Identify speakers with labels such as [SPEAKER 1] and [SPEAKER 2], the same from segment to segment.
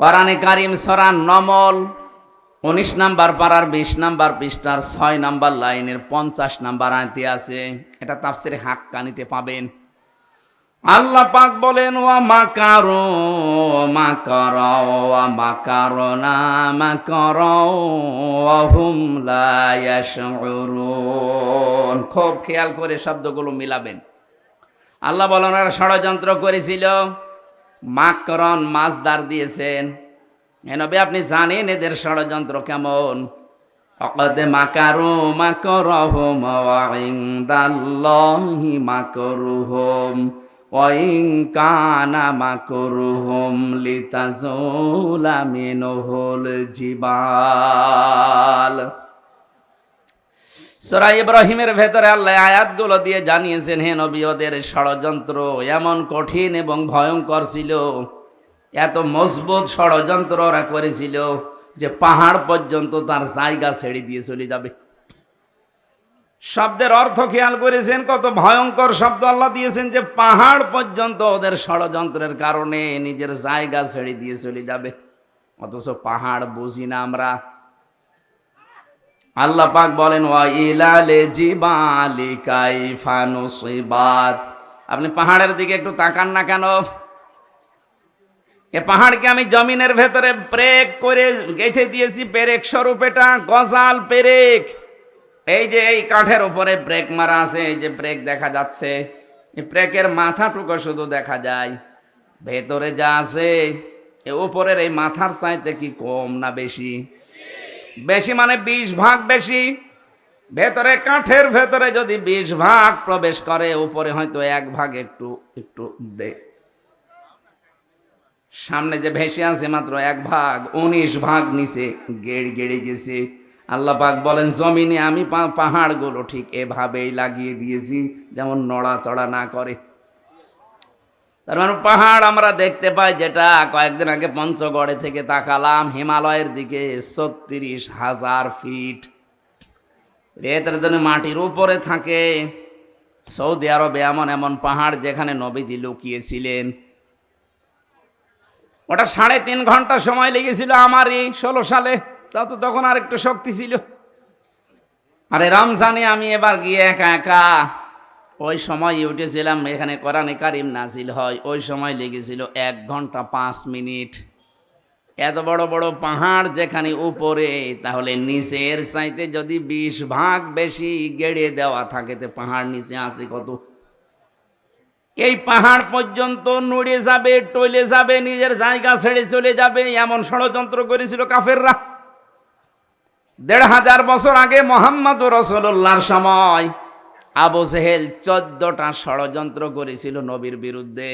[SPEAKER 1] কোরআনে কারিম সূরা normal 19 number পারার 20 number পৃষ্ঠার 6 নাম্বার লাইনের 50 নাম্বার আয়াতে আছে। এটা তাফসিরে হাক্কানিতে পাবেন। আল্লাহ পাক বলেন, ওয়া মাকারু মাকারা ওয়া মাকারনা মাকারা ওয়া হুম লা ইয়াশউরুন। খুব খেয়াল করে শব্দগুলো মিলাবেন। আল্লাহ বলেন, ওরা ষড়যন্ত্র করেছিল। মাকরন মাজদার দিয়েছেন। এ নবী, আপনি জানেন এদের ষড়যন্ত্র কেমন? ফাকাদ মাকারু মাকরাহুম ওয়া ইনদাল্লাহি মাকরুহুম ওয়া ইন কানা মাকরুহুম লিতাজুলা মিনহুল জিবাল। সূরা ইব্রাহিমের ভেতরে আল্লাহ আয়াতগুলো দিয়ে জানিয়েছেন, হে নবী, ওদের ষড়যন্ত্র এমন কঠিন এবং ভয়ঙ্কর ছিল, এত মজবুত ষড়যন্ত্র ওরা করেছিল যে পাহাড় পর্যন্ত তার জায়গা ছেড়ে দিয়ে চলে যাবে। শব্দের অর্থ খেয়াল করেছেন? কত ভয়ঙ্কর শব্দ আল্লাহ দিয়েছেন, যে পাহাড় পর্যন্ত ওদের ষড়যন্ত্রের কারণে নিজের জায়গা ছেড়ে দিয়ে চলে যাবে। অথচ পাহাড় বুঝি না আমরা। আল্লাহ পাক বলেন, ওয়া ইলালে জিবালি কাইফা নুসিবাত। আপনি পাহাড়ের দিকে একটু তাকান না কেন? এ পাহাড়কে আমি জমিনের ভেতরে ব্রেক করে গেঁথে দিয়েছি, পেরেক স্বরূপ। এটা গজাল পেরেক। এই যে এই কাঠের উপরে ব্রেক মারা আছে, এই যে ব্রেক দেখা যাচ্ছে, এই ব্রেকের মাথাটুকু শুধু দেখা যায়। ভেতরে যা আছে, উপরের এই মাথার চাইতে কি কম না বেশি? বেশি মানে 20 ভাগ বেশি। ভেতরে কাঠের ভেতরে যদি 20 ভাগ প্রবেশ করে, উপরে হয়তো 1 ভাগ একটু একটু সামনে যে ভেসে আছে মাত্র 1 ভাগ, 19 ভাগ নিচে গেড়ে গেছে। আল্লাহ পাক বলেন, জমিনে আমি পাহাড়গুলো ঠিক এভাবেই লাগিয়ে দিয়েছি, যেমন নড়াচড়া না করে। তার মানে পাহাড় আমরা দেখতে পাই, যেটা কয়েকদিন আগে পঞ্চগড়ে থেকে তাকালাম হিমালয়ের দিকে, 36,000 ফিট। এটার জন্য মাটির উপরে থাকে। সৌদি আরবে এমন এমন পাহাড় যেখানে নবীজি লুকিয়েছিলেন। ওটা 3.5 ঘন্টা সময় লেগেছিল আমারই 16 সালে। তাও তো তখন আর একটু শক্তি ছিল। আরে রমজানে আমি এবার গিয়ে একা একা, ওই সময় উঠেছিলাম, এখানে কোরআনে কারিম নাজিল হয়, ওই সময় লেগেছিল 1 ঘন্টা 5 মিনিট। এত বড় বড় পাহাড় যেখানে উপরে, তাহলে নিচের চাইতে যদি 20 ভাগ বেশি গেড়ে দেওয়া থাকে, তো পাহাড় নিচে আছে কত? এই পাহাড় পর্যন্ত নড়ে যাবে, টলে যাবে, নিজের জায়গা ছেড়ে চলে যাবে, এমন ষড়যন্ত্র করেছিল কাফেররা। 1500 বছর আগে মুহাম্মদুর রাসূলুল্লাহর সময় আবু জেহেল 14টা ষড়যন্ত্র করেছিল নবীর বিরুদ্ধে।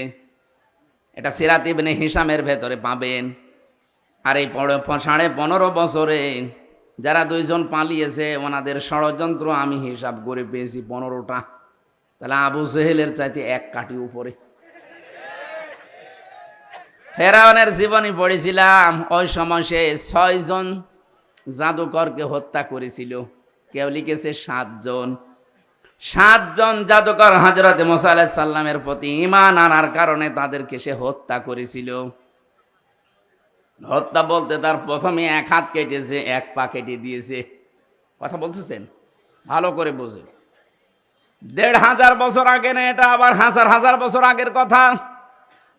[SPEAKER 1] এটা সিরাত ইবনে হিশামের ভেতরে পাবেন। আর এই 15.5 বছরে যারা 2 জন পালিয়েছে, ওনাদের ষড়যন্ত্র আমি হিসাব করে পেয়েছি 15টা। তাহলে আবু জেহেলের চাইতে 1 কাঠি উপরে। ফেরাউনের জীবনী পড়েছিলাম, ওই সময় সে 6 জন জাদুকরকে হত্যা করেছিল। কেউ লিখেছে 7 জন। 7 জন জাদুকর হযরত মুসা আলাইহিস সালামের প্রতি ঈমান আনার কারণে তাদেরকে সে হত্যা করেছিল। হত্যা বলতে তার প্রথমে 1 হাত কেটেছে, 1 পা কেটে দিয়েছে। কথা বলতেছেন? ভালো করে বুঝে। 1500 বছর আগে না, এটা আবার হাজার হাজার বছর আগের কথা।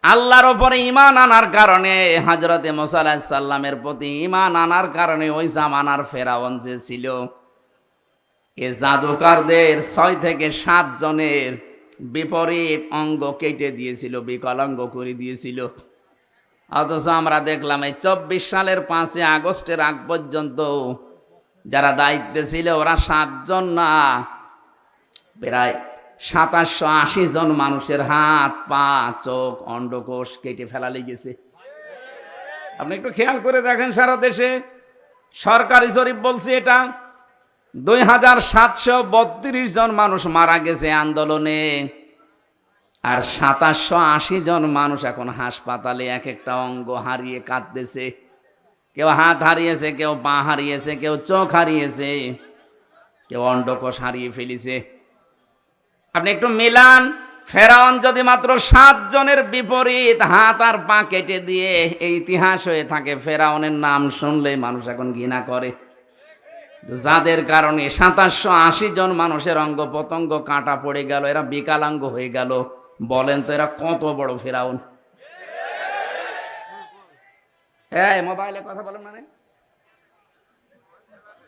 [SPEAKER 1] আল্লাহর উপরে ঈমান আনার কারণে, হযরত মুসা আলাইহিস সালামের প্রতি ঈমান আনার কারণে ওই জামানার ফেরাউন যে ছিল, এ জাদুকরদের 6 থেকে 7 জনের বিপরীত অঙ্গ কেটে দিয়েছিল, বিকলাঙ্গ করে দিয়েছিল। অথচ আমরা দেখলাম এই 24 সালের 5 আগস্টের আগ পর্যন্ত যারা দায়িত্বে ছিল, ওরা 7 জন না, প্রায় 2780 জন মানুষের হাত, পা, চোখ, অন্ডকোষ কেটে ফেলা লেগেছে। আপনি একটু খেয়াল করে দেখেন, সারা দেশে সরকারি জরিপ বলছে এটা 2732 জন মানুষ মারা গেছে আন্দোলনে। আর 2780 জন মানুষ এখন হাসপাতালে, এক একটা অঙ্গ হারিয়ে কাঁদতেছে। কেউ হাত হারিয়েছে, কেউ পা হারিয়েছে, কেউ চোখ হারিয়েছে, কেউ অন্ডকোষ হারিয়ে ফেলেছে। আপনি একটু মিলান, ফেরাউন যদি মাত্র 7 জনের বিপরীত হাত আর পা কেটে দিয়ে এই ইতিহাস হয়ে থাকে, ফেরাউনের নাম শুনলেই মানুষ এখন ঘৃণা করে। যাদের কারণে 2780 জন মানুষের অঙ্গ প্রত্যঙ্গ কাটা পড়ে গেল, এরা বিকলাঙ্গ হয়ে গেল। বলেন তো এরা কত বড় ফেরাউন? এই মোবাইলে কথা বলেন মানে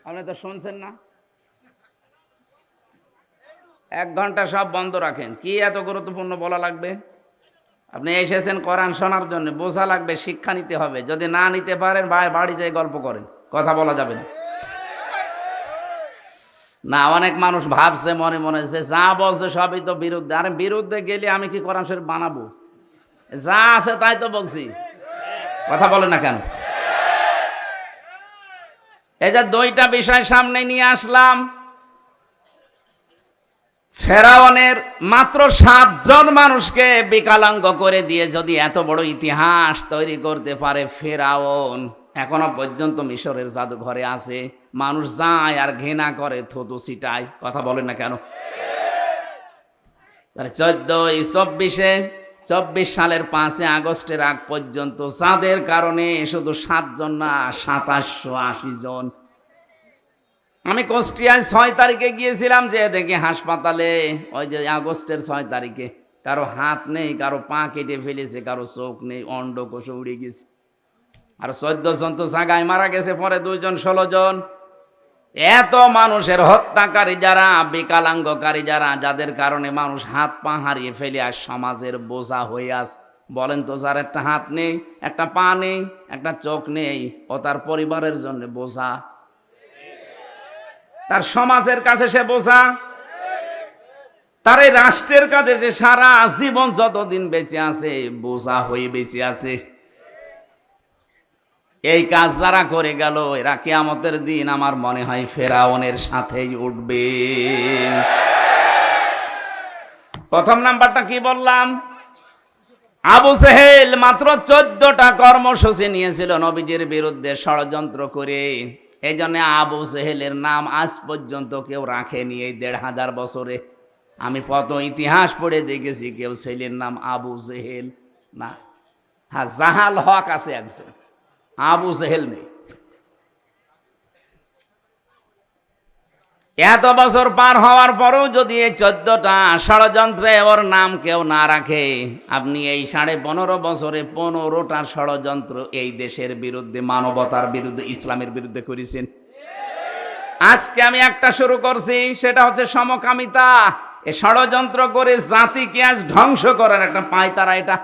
[SPEAKER 1] আপনি তো শুনছেন না। 1 ঘন্টা সব বন্ধ রাখেন। কি এত গুরুত্বপূর্ণ বলা লাগবে? আপনি এসেছেন কোরআন শোনার জন্য, বোঝা লাগবে, শিক্ষা নিতে হবে। যদি না নিতে পারেন বাড়ি যেয়ে গল্প করেন, কথা বলা যাবে না। না, অনেক মানুষ ভাবছে মনে মনে যে যা বলছে সবই তো বিরুদ্ধে। আরে বিরুদ্ধে গেলে আমি কি কোরআন শরীফ বানাবো? যা আছে তাই তো বলছি, কথা বলে না কেন? এই যে 2টা বিষয় সামনে নিয়ে আসলাম। ফেরাউনের মাত্র 7 জন মানুষকে বিকলাঙ্গ করে দিয়ে যদি এত বড় ইতিহাস তৈরি করতে পারে ফেরাউন, এখনো পর্যন্ত মিশরের জাদুঘরে আছে। মানুষ যায় আর ঘৃণা করে, থুতু ছিটায়, কথা বলেন না কেন? 24 সালের 5 আগস্টের আগ পর্যন্ত যাদের কারণে শুধু 7 জন না, 2780 জন। আমি কুষ্টিয়ায় 6 তারিখে গিয়েছিলাম, যে দেখি হাসপাতালে ওই যে আগস্টের 6 তারিখে কারো হাত নেই, কারো পা কেটে ফেলেছে, কারো চোখ নেই, অন্ডকোষ উড়ে গেছে। আর 14 জন তো জায়গায় মারা গেছে, পরে 2 জন 16 জন। এত মানুষের হত্যাকারী যারা, বিকলাঙ্গকারী যারা, যাদের কারণে মানুষ হাত পা হারিয়ে ফেলে আর সমাজের বোঝা হয়ে আছে। বলেন তো, যার একটা হাত নেই, একটা পা নেই, একটা চোখ নেই, ও তার পরিবারের জন্য বোঝা, তার সমাজের কাছে সে বোঝা, তার এই রাষ্ট্রের কাছে সে সারা জীবন যতদিন বেঁচে আছে বোঝা হয়ে বেঁচে আছে। এই কাজ যারা করে গেল, এরা কিয়ামতের দিন আমার মনে হয় ফেরাউনের সাথেই উঠবে। প্রথম নাম্বারটা কি বললাম? আবু জেহেল মাত্র 14টা কর্মসূচি নিয়েছিল নবীজির বিরুদ্ধে ষড়যন্ত্র করে। এই জন্য আবু জেহেলের নাম আজ পর্যন্ত কেউ রাখেনি। এই 1500 বছরে আমি কত ইতিহাস পড়ে দেখেছি, কেউ ছেলের নাম আবু জেহেল না। হ্যাঁ, জাহাল হক আছে একজন, আবু জেহেল নেই। এত বছর পার হওয়ার পরেও যদি এই 14টা ষড়যন্ত্রে ওর নাম কেউ না রাখে, আপনি এই 15.5 বছরে 15টা ষড়যন্ত্র এই দেশের বিরুদ্ধে, মানবতার বিরুদ্ধে, ইসলামের বিরুদ্ধে করেছেন। আজকে আমি একটা শুরু করছি, সেটা হচ্ছে সমকামিতা। এই ষড়যন্ত্র করে জাতিকে আজ ধ্বংস করার একটা পায়তারা এটা।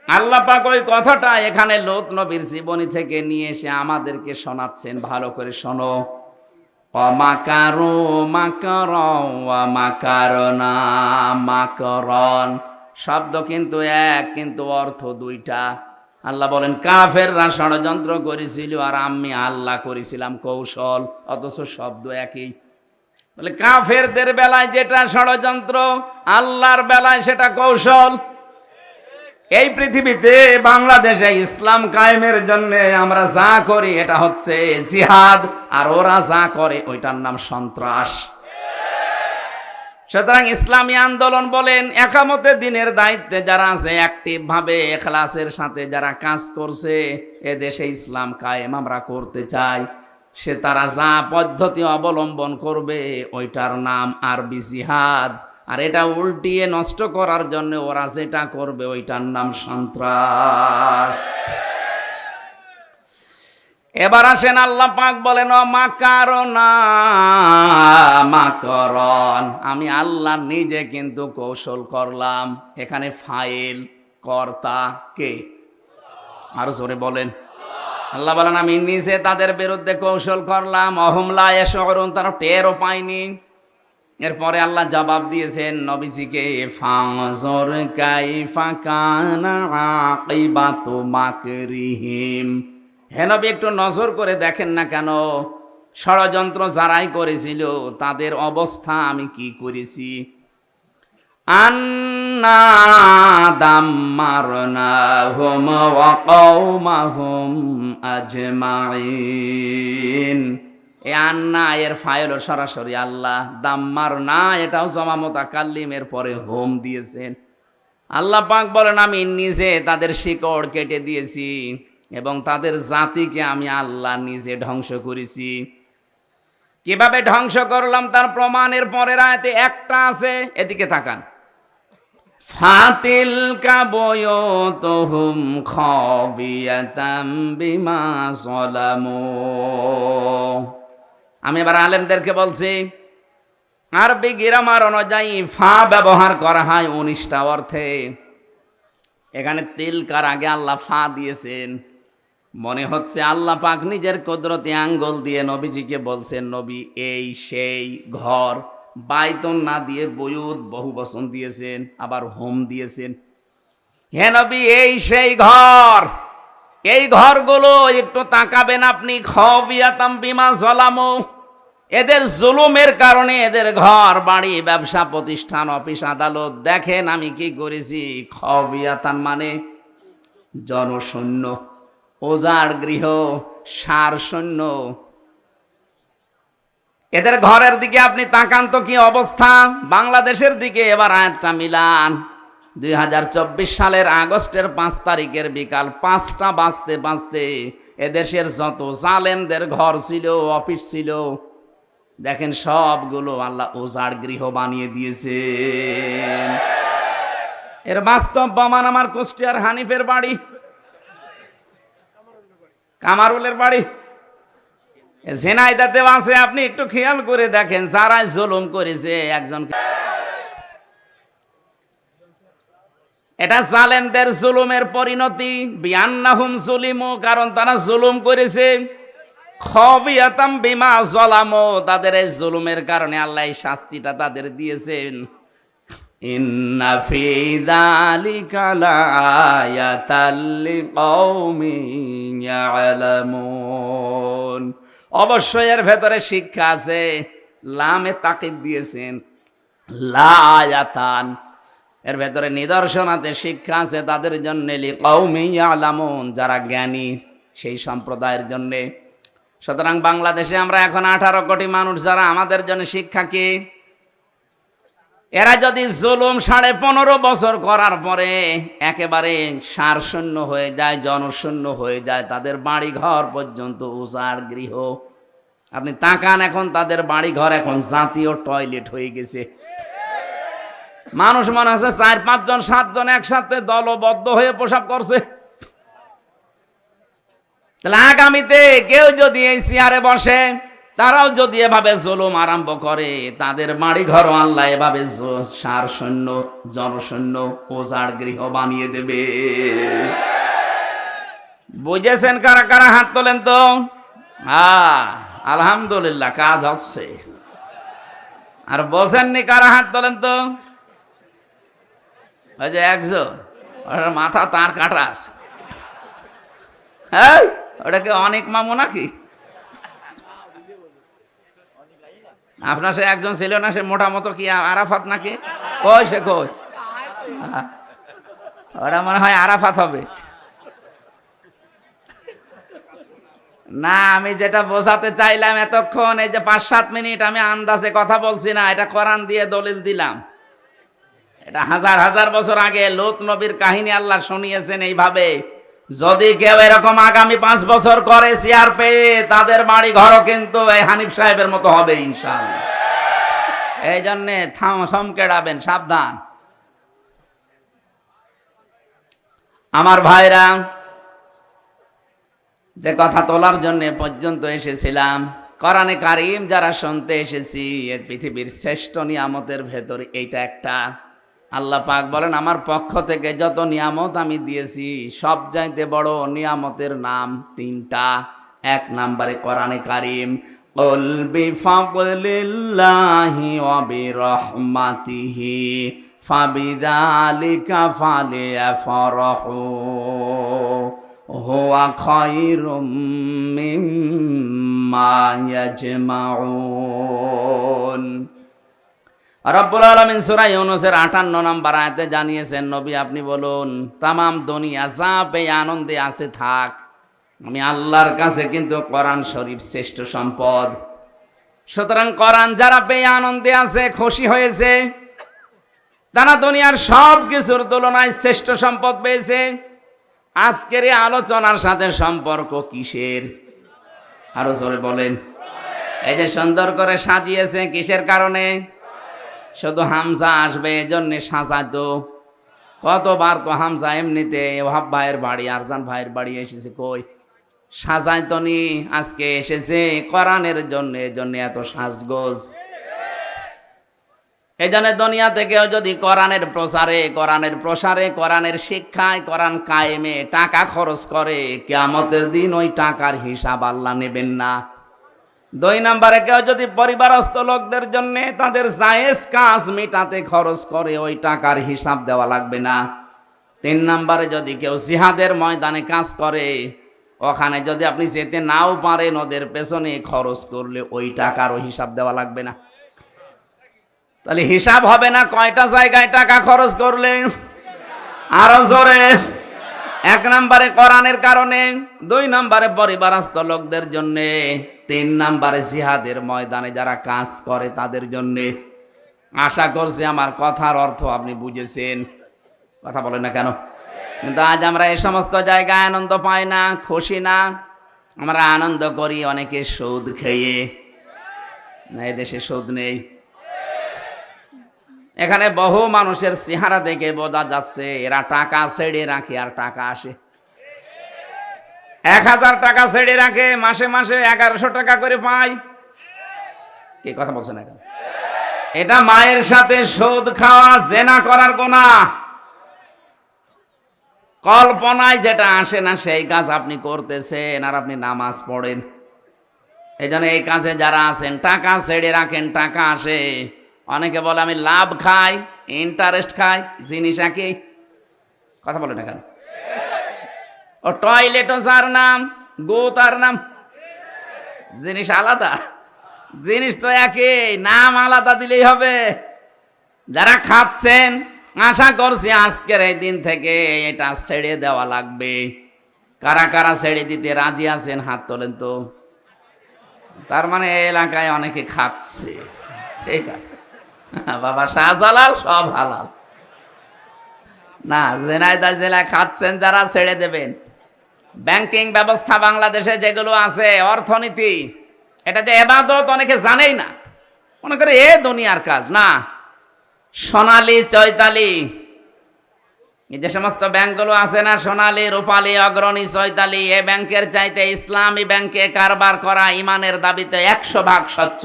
[SPEAKER 1] আল্লাহ পাক ওই কথাটা এখানে লূত নবীর জীবনী থেকে নিয়ে এসে আমাদেরকে শোনাচ্ছেন। ভালো করে শোনো। অমাকারু মাকারন ওয়া মাকারনা মাকরন, শব্দ কিন্তু এক, কিন্তু অর্থ 2টা। আল্লাহ বলেন কাফেররা ষড়যন্ত্র করেছিল আর আমি আল্লাহ করেছিলাম কৌশল, অথচ শব্দ একই। বলে কাফেরদের বেলায় যেটা ষড়যন্ত্র, আল্লাহর বেলায় সেটা কৌশল। এই পৃথিবীতে বাংলাদেশে ইসলাম কায়েমের জন্য আমরা যা করি এটা হচ্ছে জিহাদ, আর ওরা যা করে ওইটার নাম সন্ত্রাস। সুতরাং ইসলামী আন্দোলন বলেন, একামতে দিনের দায়িত্বে যারা আছে, অ্যাক্টিভ ভাবে ইখলাসের সাথে যারা কাজ করছে, এ দেশে ইসলাম কায়েম আমরা করতে চাই, সে তারা যা পদ্ধতি অবলম্বন করবে ওইটার নাম আরবি জিহাদ। আর এটা উল্টিয়ে নষ্ট করার জন্য ওরা যেটা করবে ওইটার নাম সন্ত্রাস। এবার আসেন, আল্লাহ পাক বলেন মাকারনা মাকরন, আমি আল্লাহ নিজে কিন্তু কৌশল করলাম। এখানে ফাইল, কর্তা কে? আরো জোরে বলেন। আল্লাহ বলেন আমি নিজে তাদের বিরুদ্ধে কৌশল করলাম। অহুম লা ইয়াশউরুন, তারা টেরও পায়নি। এরপরে আল্লাহ জবাব দিয়েছেন নবীজিকে, ফানজুর কাইফা কানা আকিবাতু মাকরিহিম। হে নবী, একটু নজর করে দেখেন না কেন, ষড়যন্ত্র যারাই করেছিল তাদের অবস্থা আমি কি করেছি। আন্না দাম্মারনাহুম ওয়া কওমাহুম আজমাইন। এই আন্না এর ফাইল সরাসরি আল্লাহ, দাম্মার না এটাও জমা মুতাকাল্লিমের পরে হোম দিয়েছেন। আল্লাহ পাক বলেন আমি নিজে তাদের শিকড় কেটে দিয়েছি এবং তাদের জাতিকে আমি আল্লাহ নিজে ধ্বংস করেছি। কিভাবে ধ্বংস করলাম তার প্রমাণের পরের আয়াতে একটা আছে, এদিকে তাকান। ফাতিলকা বুয়ুতুহুম খাবিয়াতাম বিমা যালামু। আমি এবার আলেমদেরকে বলছি, আরবি গ্রামার অনুযায়ী ফা ব্যবহার করা হয় 19টা অর্থে। এখানে তিলকার আগে আল্লাহ ফা দিয়েছেন। মনে হচ্ছে আল্লাহ পাক নিজের কুদরতি আঙ্গুল দিয়ে নবীজিকে বলছেন, নবী এই সেই ঘর। বাইতুন না দিয়ে বুয়ুত বহু বচন দিয়েছেন, আবার হোম দিয়েছেন। হে নবী এই সেই ঘর, এই ঘরগুলো একটু তাকাবেন আপনি। খাবিয়াতাম বিমা যালামু, এদের জুলুমের কারণে এদের ঘর বাড়ি ব্যবসা প্রতিষ্ঠান অফিস আদালত দেখেন আমি কি করেছি। খাবিয়াতান মানে জনশূন্য, ওজাড় গৃহ, সার শূন্য। এদের ঘরের দিকে আপনি তাকান তো কি অবস্থা। বাংলাদেশের দিকে এবার আয়াতটা মিলান। 2024 সালের আগস্টের 5 তারিখের বিকাল 5টা বাজতে বাজতে এদেশের যত জালেমদের ঘর ছিল অফিস ছিল দেখেন সবগুলো আল্লাহ ওজাড় গৃহ বানিয়ে দিয়েছে। এর বাস্তব প্রমাণ আমার কুষ্টিয়ার হানিফের বাড়ি, কামারুলের বাড়ি, ঝিনাইদহেও আছে। আপনি একটু খেয়াল করে দেখেন যারা জুলুম করেছে একজন, এটা জালেমদের জুলুমের পরিণতি। বিআন্নাহুম যুলিমু, কারণ তারা জুলুম করেছে। খাবিয়াতাম বিমা যালামু, তাদের এই জুলুমের কারণে আল্লাহ এই শাস্তিটা তাদের দিয়েছেন। ইন্না ফি যালিকা লাআয়াতাল লিকাওমিন ইয়ালামুন, অবশ্যই এর ভেতরে শিক্ষা আছে। লামে তাকিদ দিয়েছেন, লাআয়াতান, এর ভেতরে নিদর্শন আছে, শিক্ষা আছে তাদের জন্য। লিকাওমিন ইয়ালামুন, যারা জ্ঞানী সেই সম্প্রদায়ের জন্য। সুতরাং বাংলাদেশে আমরা এখন 18 কোটি মানুষ, যারা আমাদের জন্য শিক্ষা কি? এরা যদি জুলুম 15.5 বছর করার পরে একেবারে সার শূন্য হয়ে যায়, জনশূন্য হয়ে যায়, তাদের বাড়ি ঘর পর্যন্ত উজাড় গৃহ। আপনি তাকান এখন তাদের বাড়ি ঘর এখন জাতীয় টয়লেট হয়ে গেছে। মানুষ মনে হচ্ছে 4-5 জন 7 জন একসাথে দলবদ্ধ হয়ে প্রসাব করছে। তাহলে আগামীতে কেউ যদি এই চেয়ারে বসে, তারাও যদি এভাবে জুলুম আরম্ভ করে, তাদের বাড়ি ঘর আল্লাহ এভাবে সার শূন্য জনশূন্য ওজাড় গৃহ বানিয়ে দেবে। বুঝেছেন কারা কারা? হাত তোলেন তো। আলহামদুলিল্লাহ, কাজ হচ্ছে। আর বোঝেননি কারা? হাত তোলেন তো। ওই যে একজন, ওটার মাথা তার কাটা আছে। হ্যাঁ, ওটাকে অনেক মামু নাকি? আপনার সে একজন ছিল না, সে মোটা মতো কি আরাফাত নাকি? কই সে কই? ওরা মনে হয় আরাফাত হবে না। আমি যেটা বোঝাতে চাইলাম এতক্ষণ, এই যে 5-7 মিনিট আমি আন্দাজে কথা বলছি না, এটা কোরআন দিয়ে দলিল দিলাম। এটা হাজার হাজার বছর আগে লূত নবীর কাহিনী আল্লাহ শুনিয়েছেন এইভাবে। যদি কেউ এরকম আগামী 5 বছর করে চেয়ার পেয়ে, তাদের বাড়ি ঘরও কিন্তু এই হানিফ সাহেবের মতো হবে ইনশাআল্লাহ। এই জন্যে সমকেড়াবেন, সাবধান। আমার ভাইরা, যে কথা তোলার জন্য পর্যন্ত এসেছিলাম, কোরআনে কারীম যারা শুনতে এসেছি, এর পৃথিবীর শ্রেষ্ঠ নিয়ামতের ভেতরে এইটা একটা। আল্লাহ পাক বলেন আমার পক্ষ থেকে যত নিয়ামত আমি দিয়েছি, সব চাইতে বড় নিয়ামতের নাম 3টা। 1 নম্বরে কোরআনে কারীম, কুল বিফাদলিল্লাহি ওয়া বিরহমাতিহি ফাবিযালিকা ফালিয়াফরাহু হুয়া খায়রুম মিম্মা ইয়াজমাউন। রব্বুল আলামিন সূরা ইউনূসের 58 নম্বর আয়াতে জানিয়েছেন, নবী আপনি বলুন তামাম দুনিয়া যা পেয়ে আনন্দে আছে থাক, আমি আল্লাহর কাছে কিন্তু কোরআন শরীফ শ্রেষ্ঠ সম্পদ। সুতরাং কোরআন যারা পেয়ে আনন্দে আছে, খুশি হয়েছে, তারা দুনিয়ার সব কিছুর তুলনায় শ্রেষ্ঠ সম্পদ পেয়েছে। আজকের এই আলোচনার সাথে সম্পর্ক কিসের? আরো জোরে বলেন। এই যে সুন্দর করে সাজিয়েছে, কিসের কারণে? শুধু হামজা আসবে এজন্য সাজাতো। কতবার তো হামজা এমনিতে ওহাব ভাইয়ের বাড়ি, আরজান ভাইয়ের বাড়ি এসেছে, কই সাজাইতো নি, আজকে এসেছে কোরআনের জন্য, এজন্য এত সাজগোজ। এই জন্য দুনিয়া থেকেও যদি কোরআনের প্রচারে, কোরআনের প্রসারে, কোরআনের শিক্ষায়, কোরআন কায়েমে টাকা খরচ করে, কিয়ামতের দিন ওই টাকার হিসাব আল্লাহ নেবেন না। 2 নম্বরে কেউ যদি পরিবারস্থ লোকদের জন্য তাদের জায়েজ কাজ মেটাতে খরচ করে, ওই টাকার হিসাব দেওয়া লাগবে না। 3 নম্বরে যদি কেউ জিহাদের ময়দানে কাজ করে, ওখানে যদি আপনি যেতে নাও পারেন, ওদের পেছনে খরচ করলে ওই টাকারও হিসাব দেওয়া লাগবে না। তাহলে হিসাব হবে না কয়টা জায়গায় টাকা খরচ করলে? আরো জোরে। 1 নম্বরে কোরআনের কারণে, 2 নম্বরে পরিবারস্থ লোকদের জন্য, 3 নম্বরে জিহাদের ময়দানে যারা কাজ করে তাদের জন্য। আশা করছি আমার কথার অর্থ আপনি বুঝেছেন। কথা বলেন না কেন? কিন্তু আজ আমরা এই সমস্ত জায়গায় আনন্দ পাই না, খুশি না। আমরা আনন্দ করি অনেকে সুদ খেয়ে। না, এদেশে সুদ নেই। এখানে বহু মানুষের চেহারা দেখে বোঝা যাচ্ছে এরা টাকা ছেড়ে রাখে আর টাকা আসে। 1000 টাকা ছেড়ে রাখে, মাসে মাসে 1100 টাকা করে পায়। কি কথা বলছেন এখন? এটা মায়ের সাথে সুদ খাওয়া, জেনা করার গুনাহ। কল্পনায় যেটা আসে না সেই কাজ আপনি করতেছেন, আর আপনি নামাজ পড়েন। এই জন্য এই কাজে যারা আছেন, টাকা ছেড়ে রাখেন, টাকা আসে। অনেকে বলে আমি লাভ খাই, ইন্টারেস্ট খাই, জিনিস একই। কথা বলে না কেন? ও টয়লেটও যার নাম, গো তার নাম, জিনিস আলাদা। জিনিস তো একই, নাম আলাদা দিলেই হবে। যারা খাচ্ছেন, আশা করছি আজকের এই দিন থেকে এটা ছেড়ে দেওয়া লাগবে। কারা কারা ছেড়ে দিতে রাজি আছেন হাত তোলেন তো। তার মানে এলাকায় অনেকে খাচ্ছে। ঠিক আছে বাবা, শাহজালাল সব হালাল না। জেনাইদা জেলায় খাচ্ছেন যারা, ছেড়ে দেবেন। ব্যাংকিং ব্যবস্থা বাংলাদেশে যেগুলো আছে, অর্থনীতি, এটা যে ইবাদত অনেকে জানেই না, মনে করে এ দুনিয়ার কাজ না। সোনালী, চৈতালি, এই যে সমস্ত ব্যাংকগুলো আছে না, সোনালী, রূপালী, অগ্রণী, চৈতালি, এ ব্যাংকের চাইতে ইসলামী ব্যাংকে কারবার করা ইমানের দাবিতে 100% স্বচ্ছ।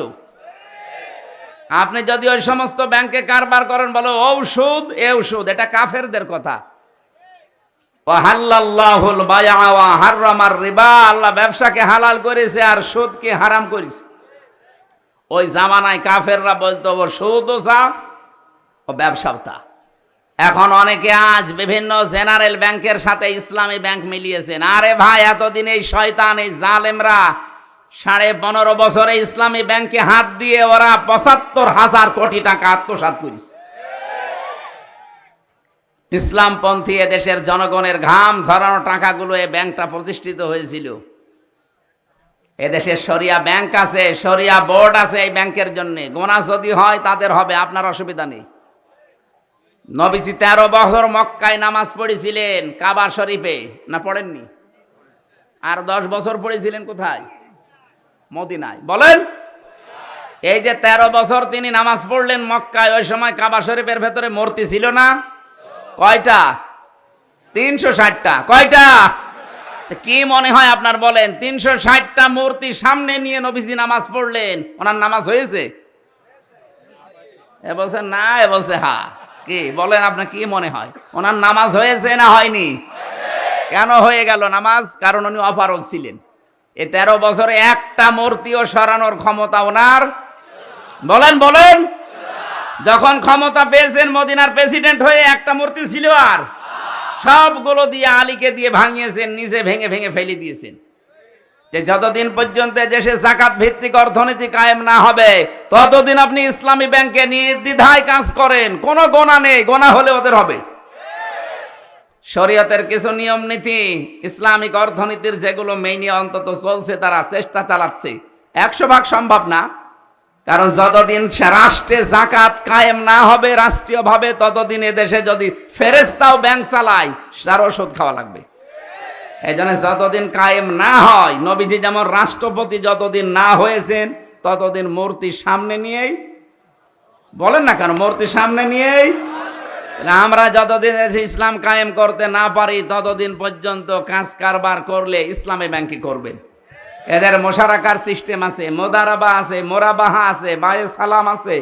[SPEAKER 1] আপনি যদি ওই সমস্ত ব্যাংকে কারবার করেন, বলো ঔষধ এ ঔষধ, এটা কাফেরদের কথা। ওয়াহাল্লাল্লাহুল বাইআ ওয়া হাররামার রিবা, আল্লাহ ব্যবসাকে হালাল করেছে আর সুদকে হারাম করেছে। ওই জামানায় কাফেররা বলতো ও সুদও চা, ও ব্যবসাও তা। এখন অনেকে আজ বিভিন্ন জেনারেল ব্যাংকের সাথে ইসলামী ব্যাংক মিলিয়েছেন। আরে ভাই, এতদিন এই শয়তান, এই জালেমরা 15.5 বছরে ইসলামী ব্যাংকে হাত দিয়ে ওরা 75,000 কোটি টাকা আত্মসাৎ করেছে। ইসলামপন্থী এদেশের জনগণের ঘাম ঝরানো টাকাগুলো এই ব্যাংকটা প্রতিষ্ঠিত হয়েছিল। এদেশে শরিয়া ব্যাংক আছে, শরিয়া বোর্ড আছে এই ব্যাংকের জন্য। গোনা যদি হয় তাদের হবে, আপনার অসুবিধা নেই। নবীজি 13 বছর মক্কায় নামাজ পড়েছিলেন, কাবা শরীফে, না পড়েননি? আর 10 বছর পড়েছিলেন কোথায়? মদিনায়। বলেন, এই যে 13 বছর তিনি নামাজ পড়লেন মক্কায়, ওই সময় কাবা শরীফের ভেতরে মূর্তি ছিল না? কয়টা? 360টা। কয়টা? কি মনে হয় আপনার বলেন? 360টা মূর্তি সামনে নিয়ে নবীজি নামাজ পড়লেন, ওনার নামাজ হয়েছে? এ বলছে না, এ বলছে হ্যাঁ। কি বলেন, আপনার কি মনে হয় ওনার নামাজ হয়েছে না হয়নি? কেন হয়ে গেল নামাজ? কারণ উনি অপারগ ছিলেন। এই 13 বছরে একটা মূর্তিও সরানোর ক্ষমতা ওনার, বলেন বলেন। যখন ক্ষমতা পেয়েছেন মদিনার প্রেসিডেন্ট হয়ে, একটা মূর্তি ছিল? আর সবগুলো দিয়ে আলীকে দিয়ে ভাঙিয়েছেন, নিজে ভেঙে ভেঙে ফেলে দিয়েছেন। যে যতদিন পর্যন্ত দেশে যাকাত ভিত্তিক অর্থনীতি কায়েম না হবে, ততদিন আপনি ইসলামী ব্যাংকে নির্দ্বিধায় কাজ করেন, কোনো গোনা নেই। গোনা হলে ওদের হবে। শরীয়তের কিছু নিয়ম নীতি, ইসলামিক অর্থনীতির যেগুলো মেইনে অন্তত চলছে, তারা চেষ্টা চালাচ্ছে। 100% সম্ভব না, কারণ যতদিন রাষ্ট্রে যাকাত কায়েম না হবে রাষ্ট্রীয়ভাবে, ততদিন এদেশে যদি ফেরেশতাও ব্যাংক চালায় তার ওষুধ খাওয়া লাগবে। এই জন্য যতদিন কায়েম না হয়, নবীজি যেমন রাষ্ট্রপতি যতদিন না হয়েছেন ততদিন মূর্তির সামনে নিয়েই, বলেন না কেন, মূর্তির সামনে নিয়েই আমরা যতদিন ইসলাম কায়েম করতে না পারি ততদিন পর্যন্ত কাজ কারবার করলে ইসলামী ব্যাংকে করবেন। এদের মোশারাকার সিস্টেম আছে, মোদারাবা আছে, মোরাবাহা আছে, বায়ে সালাম আছে,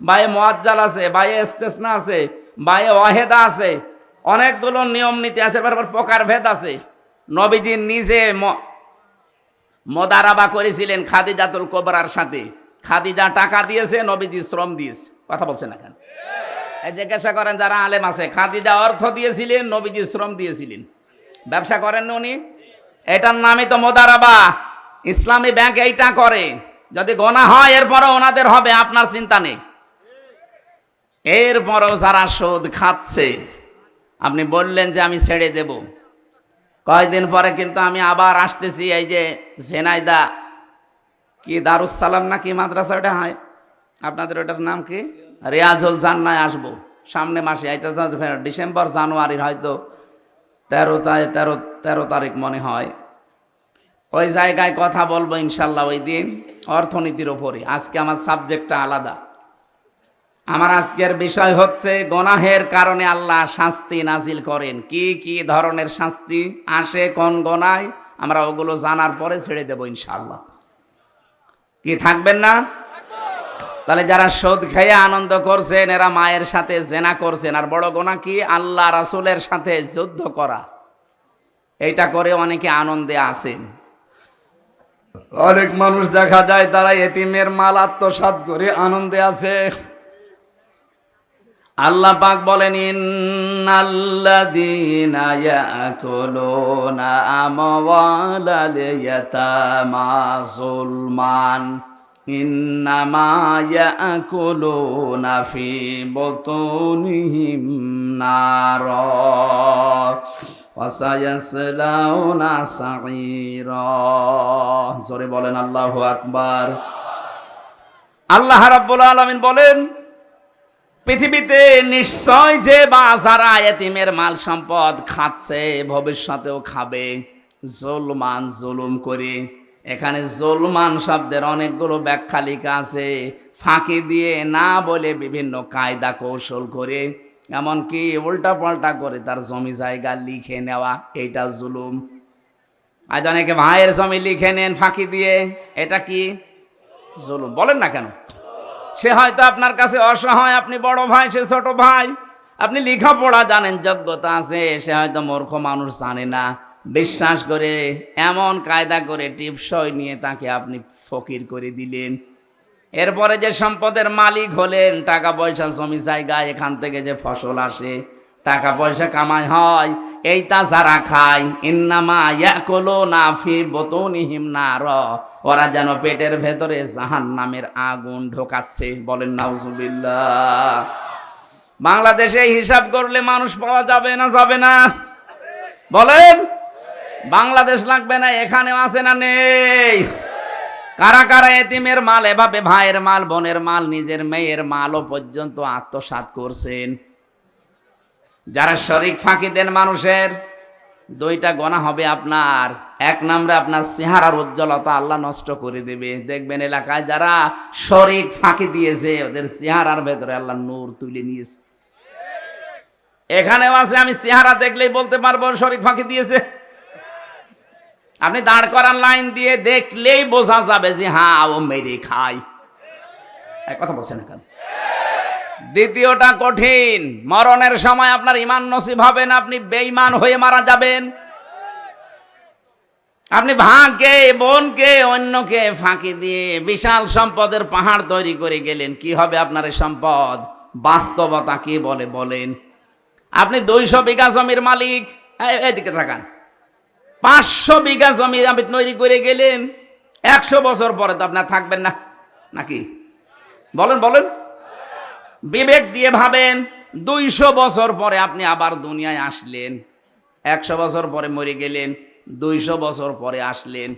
[SPEAKER 1] বায়ে মুআজ্জাল আছে, বায়ে ইস্তেসনা আছে, বায়ে ওয়াহেদা আছে, অনেকগুলো নিয়ম নীতি আছে, প্রকার ভেদ আছে। নবীজি নিজে মোদারাবা করেছিলেন খাদিজাতুল কুবরার সাথে। খাদিজা টাকা দিয়েছে, নবীজি শ্রম দিয়েছে। কথা বলছেন না কেন? জিজ্ঞাসা করেন যারা আলেম আছে, খাদিজা অর্থ দিয়েছিলেন, নবীজি শ্রম দিয়েছিলেন। ব্যবসা করেন উনি, এটার নামই তো মোদারাবা। ইসলামী ব্যাংক এইটা করে। যদি গোনা হয় এরপরও ওনাদের হবে, আপনার চিন্তা নেই। এরপরও যারা সুদ খাচ্ছে, আপনি বললেন যে আমি ছেড়ে দেব, কয়েকদিন পরে কিন্তু আমি আবার আসতেছি। এই যে ঝেনাইদা কি দারুস সালাম না কি মাদ্রাসা ওটা হয় আপনাদের, ওটার নাম কি, রিয়াজুল জান্নায় আসবো সামনে মাসে। এটা ডিসেম্বর জানুয়ারির হয়তো 13 তারিখ মনে হয়। ওই জায়গায় কথা বলবো ইনশাল্লাহ ওই দিন, অর্থনীতির ওপরে। আজকে আমার সাবজেক্টটা আলাদা। আমার আজকের বিষয় হচ্ছে গোনাহের কারণে আল্লাহ শাস্তি নাজিল করেন। কি কি ধরনের শাস্তি আসে কোন গোনায়, আমরা ওগুলো জানার পরে ছেড়ে দেব ইনশাল্লাহ। কি থাকবেন না? তাহলে যারা সুদ খেয়ে আনন্দ করছেন এরা মায়ের সাথে জেনা করছেন। আর বড় গোনা কি? আল্লাহ রাসূলের সাথে যুদ্ধ করা। এইটা করে অনেকে আনন্দে আছেন। অনেক মানুষ দেখা যায় তারা এতিমের মাল আত্মসাৎ করে আনন্দে আছে। আল্লাহ পাক বলেন, ইন্নাল্লাযীনা ইয়াকুলুনা আমওয়ালাল ইয়াতামা যুলমান ইন্নামা ইয়াকুলুনা ফি বুতুনিহিম নারা ওয়া সায়াসলাউনা সাঈরা। জোরে বলেন আল্লাহু আকবার। আল্লাহ রাব্বুল আলামিন বলেন, পৃথিবীতে নিশ্চয় যে বা যারা এতিমের মাল সম্পদ খাচ্ছে ভবিষ্যতেও খাবে জুলমান, জুলুম করে। এখানে জুলমান শব্দের অনেকগুলো ব্যাখ্যা লেখা আছে। ফাঁকি দিয়ে, না বলে বিভিন্ন কায়দা কৌশল করে, এমনকি উল্টা পাল্টা করে তার জমি জায়গা লিখে নেওয়া, এইটা জুলুম। আজ অনেকে ভাইয়ের জমি লিখে নেন ফাঁকি দিয়ে, এটা কি জুলুম? বলেন না কেন? সে হয়তো আপনার কাছে অসহায়, আপনি বড় ভাই, সে ছোট ভাই, আপনি লেখাপড়া জানেন, যোগ্যতা আছে, সে হয়তো মূর্খ মানুষ, জানে না, বিশ্বাস করে এমন কায়দা করে টিপসই নিয়ে তাকে আপনি ফকির করে দিলেন। এরপরে যে সম্পদের মালিক হলেন, টাকা পয়সা জমি জায়গা, এখান থেকে যে ফসল আসে, টাকা পয়সা কামাই হয়, এইটা যারা খায়, ইন্নামা ইয়াকুলুনা ফি বুতুনিহিম নার, ওরা যেন পেটের ভেতরে জাহান্নামের আগুন ঢোকাচ্ছে। বলেন নাউজুবিল্লাহ। বাংলাদেশে হিসাব করলে মানুষ পাওয়া যাবে না, যাবে না? বলেন, বাংলাদেশ লাগবে না? এখানেও আছে না নেই? কারা কারা এতিমের মাল এভাবে, ভাইয়ের মাল, বোনের মাল, নিজের মেয়ের মালও পর্যন্ত আত্মসাৎ করছেন? যারা শরীক ফাঁকি দেন মানুষের, দুইটা গোনা হবে আপনার। এক নম্বরে আপনার চেহারার উজ্জ্বলতা আল্লাহ নষ্ট করে দেবে। দেখবেন এলাকায় যারা শরীক ফাঁকি দিয়েছে ওদের চেহারার ভেতরে আল্লাহ নূর তুলে নিয়েছে। এখানেও আছে, আমি চেহারা দেখলেই বলতে পারবো শরীক ফাঁকি দিয়েছে। আপনি দাঁড় করান লাইন দিয়ে, দেখলেই বোঝা যাবে যে হ্যাঁ ও মেরে খায়। কথা বলছেন না কেন? দ্বিতীয়টা কঠিন, মরণের সময় আপনার ঈমান নসিব হবে না, আপনি বেঈমান হয়ে মারা যাবেন। আপনি ভাইকে, বোনকে, অন্যকে ফাঁকি দিয়ে বিশাল সম্পদের পাহাড় তৈরি করে গেলেন। কি হবে আপনার এই সম্পদ? বাস্তবতা কি বলে বলেন? আপনি 200 বিঘা জমির মালিক, এদিকে থাকান, 500 বিঘা জমি আপনি তৈরি করে গেলেন, 100 বছর পরে তো আপনার থাকবেন না নাকি? বলেন বলেন, বিবেক দিয়ে ভাবেন। 200 বছর পরে আপনি আবার দুনিয়ায় আসলেন, 100 বছর পরে মরে গেলেন, 200 বছর পরে আসলেন,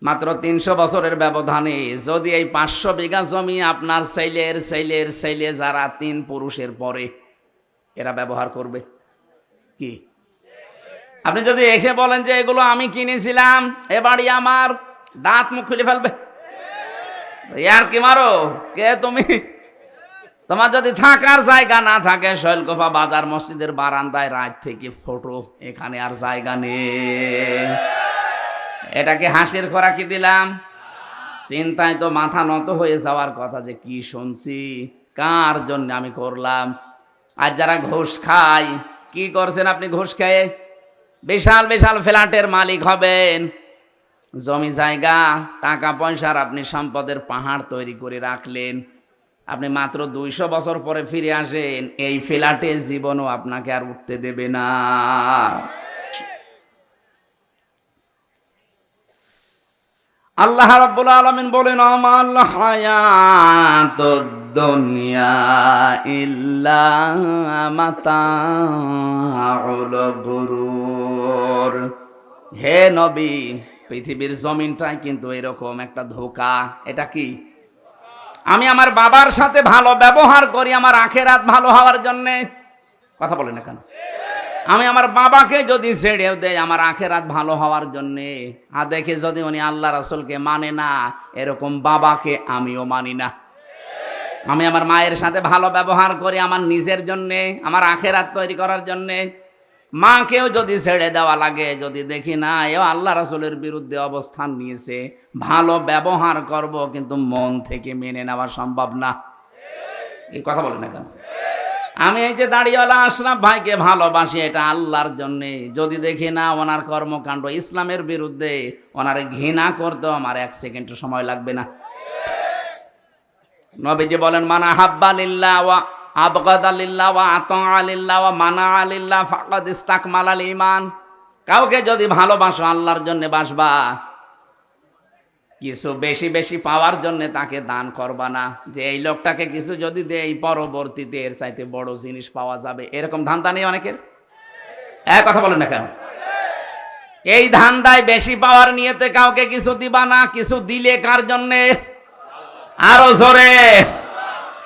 [SPEAKER 1] মাত্র 300 বছরের ব্যবধানে যদি এই 500 বিঘা জমি আপনার ছেলে যারা 3 পুরুষের পরে এরা ব্যবহার করবে কি? আপনি যদি এসে বলেন যে এগুলো আমি কিনেছিলাম, এ বাড়ি আমার, দাঁত মুখ খুলে ফেলবে। ইয়ার কি মারো কে তুমি? তোমার যদি থাকার জায়গা না থাকে, শৈলকুপা বাজার মসজিদের বারান্দায় রাত থেকে ফটো, এখানে আর জায়গা নেই। এটাকে হাসির খোরাকি দিলাম? চিন্তায় তো মাথা নত হয়ে যাওয়ার কথা যে কি শুনছি, কার জন্য আমি করলাম। আর যারা ঘুষ খায়, কি করছেন আপনি ঘুষ খেয়ে? বিশাল বিশাল ফ্ল্যাটের মালিক হবেন, জমি জায়গা টাকা পয়সার আপনি সম্পদের পাহাড় তৈরি করে রাখলেন। আপনি মাত্র 200 বছর পরে ফিরে আসেন, এই ফ্ল্যাটে জীবনও আপনাকে আর উঠতে দেবে না। আল্লাহ রাব্বুল আলামিন বলেন, আমাল হায়াতুদ দুনিয়া ইল্লা মাতাউল গুরুর। হে নবী, পৃথিবীর জমিনটাই কিন্তু এরকম একটা ধোঁকা। এটা কি? আমি আমার বাবার সাথে ভালো ব্যবহার করি আমার আখেরাত ভালো হওয়ার জন্যে। কথা বলে না কেন? আমি আমার বাবাকে যদি ছেড়ে দেয় আমার আখেরাত ভালো হওয়ার জন্যে, আর দেখে যদি উনি আল্লাহ রাসূলকে মানে না, এরকম বাবাকে আমিও মানি না। আমি আমার মায়ের সাথে ভালো ব্যবহার করি আমার নিজের জন্যে, আমার আখেরাত তৈরি করার জন্যে। মাকেও যদি ছেড়ে দেওয়া লাগে, যদি দেখি না এও আল্লাহ রাসূলের বিরুদ্ধে অবস্থান নিয়েছে, ভালো ব্যবহার করব, কিন্তু মন থেকে মেনে নেওয়া সম্ভব না। এই কথা বলে না কেন? আমি এই যে দাড়িওয়ালা আশরাফ ভাইকে ভালোবাসি, এটা আল্লাহর জন্যে। যদি দেখি না ওনার কর্মকাণ্ড ইসলামের বিরুদ্ধে, ওনারে ঘৃণা করতেও আমার 1 সেকেন্ড সময় লাগবে না। নবীজি বলেন, মানা হাব্বা লিল্লাহ ওয়া আবগাদা লিল্লাহ ওয়া আতা লিল্লাহ ওয়া মানা লিল্লাহ ফাকাদ ইসতাকমালাল ঈমান। কাউকে যদি ভালোবাসো আল্লাহর জন্য বাসবা, কিছু বেশি বেশি পাওয়ার জন্য তাকে দান করবা না, যে এই লোকটাকে কিছু যদি দেই পরবর্তীতে এর চাইতে বড় জিনিস পাওয়া যাবে, এরকম ধান্দা নেই অনেকের। এক কথা বলেন না কেন? এই ধান্দায় বেশি পাওয়ার নিয়েতে কাউকে কিছু দিবা না। কিছু দিলে কার জন্যে? আরো জোরে।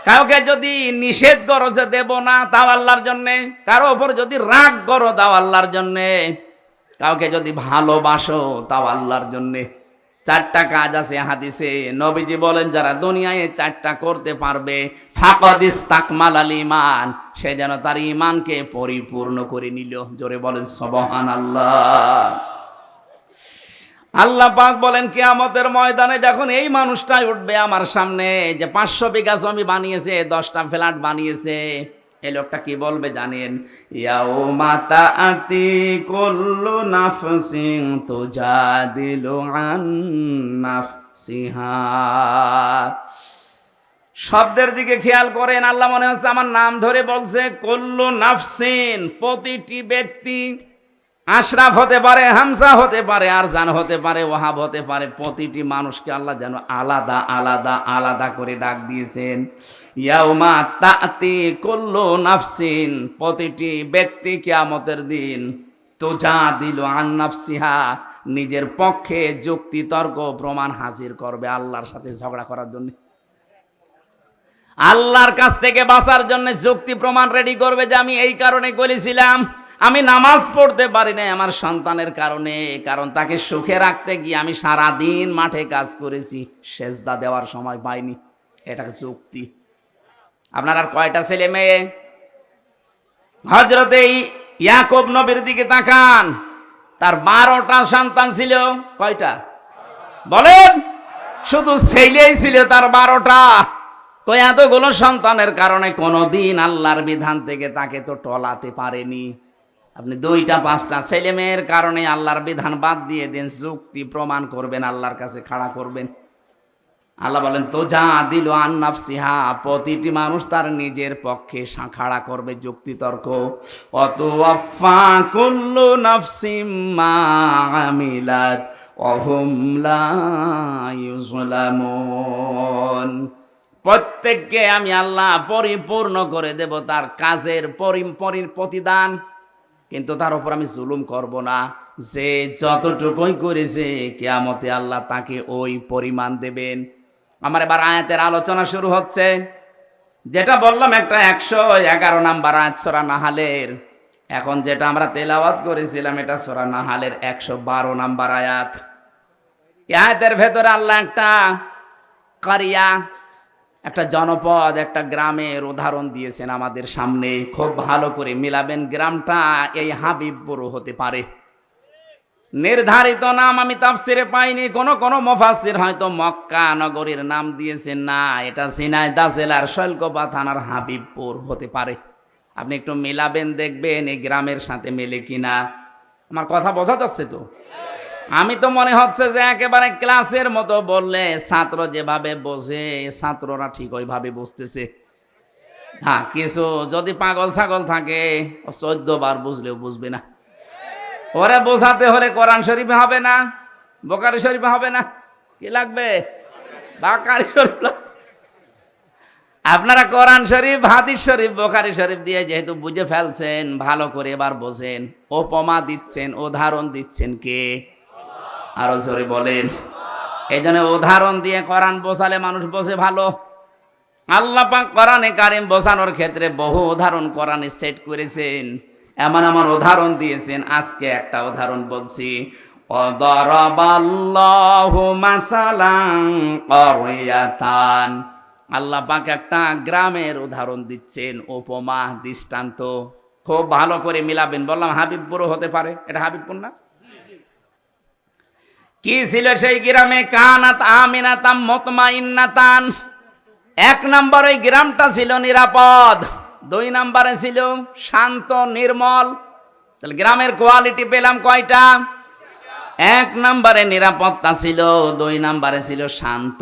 [SPEAKER 1] কাউকে যদি নিষেধ করো যে দেব না, তাও আল্লাহর জন্যে। কারো ওপর যদি রাগ করো, তাও আল্লাহর জন্যে। কাউকে যদি ভালোবাসো, তাও আল্লাহর জন্যে। 4টা কাজ আছে হাদিসে। নবীজি বলেন, যারা দুনিয়ায় 4টা করতে পারবে, ফাকাদ ইসতাকমালাল ঈমান, সে যেন তার ঈমানকে পরিপূর্ণ করে নিল। জোরে বলেন সুবহানাল্লাহ। আল্লাহ পাক বলেন, কিয়ামতের ময়দানে যখন এই মানুষটাই উঠবে আমার সামনে, যে 500 বিঘা জমি বানিয়েছে, 10টা ফ্ল্যাট বানিয়েছে, এই লোকটা কি বলবে জানেন? ইয়াউমা তাআতি কুল্লু নাফসিন তুজাদিলু আন নাফসিহা। শব্দের দিকে খেয়াল করেন। আল্লাহ মনে হচ্ছে আমার নাম ধরে বলছে। কুল্লু নাফসিন, প্রতিটি ব্যক্তি। আশরাফ হতে পারে, হামজা হতে পারে, আরজান হতে পারে, ওয়াহাব হতে পারে। প্রতিটি মানুষকে আল্লাহ যেন আলাদা আলাদা আলাদা করে ডাক দিয়েছেন। ইয়াউমা তাআতি কুল্লু নাফসিন, প্রতিটি ব্যক্তি কিয়ামতের দিন তুজাদিলু আন নাফসিহা, নিজের পক্ষে যুক্তি তর্ক প্রমাণ হাজির করবে আল্লাহর সাথে ঝগড়া করার জন্য। আল্লাহর কাছ থেকে বাঁচার জন্য যুক্তি প্রমাণ রেডি করবে, যে আমি এই কারণে করেছিলাম, আমি নামাজ পড়তে পারি না আমার সন্তানের কারণে, কারণ তাকে সুখে রাখতে গিয়ে আমি সারাদিন মাঠে কাজ করেছি, সেজদা দেওয়ার সময় পাইনি। এটা যুক্তি। আপনার আর কয়টা ছেলে মেয়ে? হযরতে ইয়াকুব নবীর দিকে তাকান, তার 12টা সন্তান ছিল। কয়টা বলেন? শুধু ছেলেই ছিল তার 12টা। তো এতগুলো সন্তানের কারণে কোনোদিন আল্লাহর বিধান থেকে তাকে তো টলাতে পারেনি। আপনি 2টা 5টা ছেলে মেয়ের কারণে আল্লাহর বিধান বাদ দিয়ে দেন, যুক্তি প্রমাণ করবেন, আল্লাহর কাছে খাড়া করবেন। আল্লাহ বলেন, তো যা দিল আন নাফসিহা, প্রতিটি মানুষ তার নিজের পক্ষে খাড়া করবে যুক্তি তর্ক। অতওয়াফা কুল্লু নাফসিম মা আমিলাত ওয়া হুম লা ইউযলামুন। প্রত্যেককে আমি আল্লাহ পরিপূর্ণ করে দেব তার কাজের প্রতিদান, কিন্তু তার উপর আমি জুলুম করব না। যে যতটুকুই করেছে কিয়ামতে আল্লাহ তাকে ওই পরিমাণ দেবেন। আমার এবার আয়াতের আলোচনা শুরু হচ্ছে। যেটা বললাম একটা 111 নাম্বার আয়াত সূরা নাহালের। এখন যেটা আমরা তেলাওয়াত করেছিলাম এটা সূরা নাহালের 112 নাম্বার আয়াত। এই আয়াতের ভেতরে আল্লাহ একটা কারিয়া, একটা জনপদ, একটা গ্রামের উদাহরণ দিয়েছেন আমাদের সামনে। খুব ভালো করে মিলাবেন। গ্রামটা এই হাবিবপুর হতে পারে। নির্ধারিত নাম আমি তাফসিরে পাইনি। কোন মুফাসসির হয়তো মক্কা নগরীর নাম দিয়েছেন। না, এটা ঝিনাইদহ জেলার শৈলকুপা থানার হাবিবপুর হতে পারে। আপনি একটু মিলাবেন, দেখবেন এই গ্রামের সাথে মেলে কিনা। আমার কথা বোঝা যাচ্ছে তো? আমি তো মনে হচ্ছে যে একেবারে ক্লাসের মতো বললে ছাত্র যেভাবে বোঝে ছাত্ররা ঠিক ওইভাবে বুঝতেছে। হ্যাঁ, কিছু যদি পাগল ছাগল থাকে 14 বার বুঝলেও বুঝবে না। ওরে বোঝাতে হলে কোরআন শরীফে হবে না, বুখারী শরীফে হবে না, কি লাগবে? বুখারী শরীফ। আপনারা কোরআন শরীফ, হাদিস শরীফ, বুখারী শরীফ দিয়ে যেহেতু বুঝে ফেলছেন, ভালো করে এবার বোঝেন। উপমা দিচ্ছেন, উদাহরণ দিচ্ছেন কে? আরো জোরে বলেন। এই জন্য উদাহরণ দিয়ে কোরআন বোঝালে মানুষ বোঝে ভালো। আল্লাহ পাক কোরআনে কারীম বোঝানোর ক্ষেত্রে বহু উদাহরণ কোরআনে সেট করেছেন। এমন এমন উদাহরণ দিয়েছেন। আজকে একটা উদাহরণ বলছি। ওয়াদারাবাল্লাহু মাসালান ক্বরিয়াতান। আল্লাহ পাক একটা গ্রামের উদাহরণ দিচ্ছেন, উপমা, দৃষ্টান্ত। খুব ভালো করে মিলাবেন। বললাম হাবিবপুর হতে পারে। এটা হাবিবপুর না? কি ছিল সেই গ্রামে? কানাত আমিনাতাম মুতমাইন্নাতান। 1 নম্বর ওই গ্রামটা ছিল নিরাপদ। 2 নম্বরে ছিল শান্ত নির্মল। তাহলে গ্রামের কোয়ালিটি পেলাম কয়টা? 1 নম্বরে নিরাপত্তা ছিল, 2 নম্বরে ছিল শান্ত।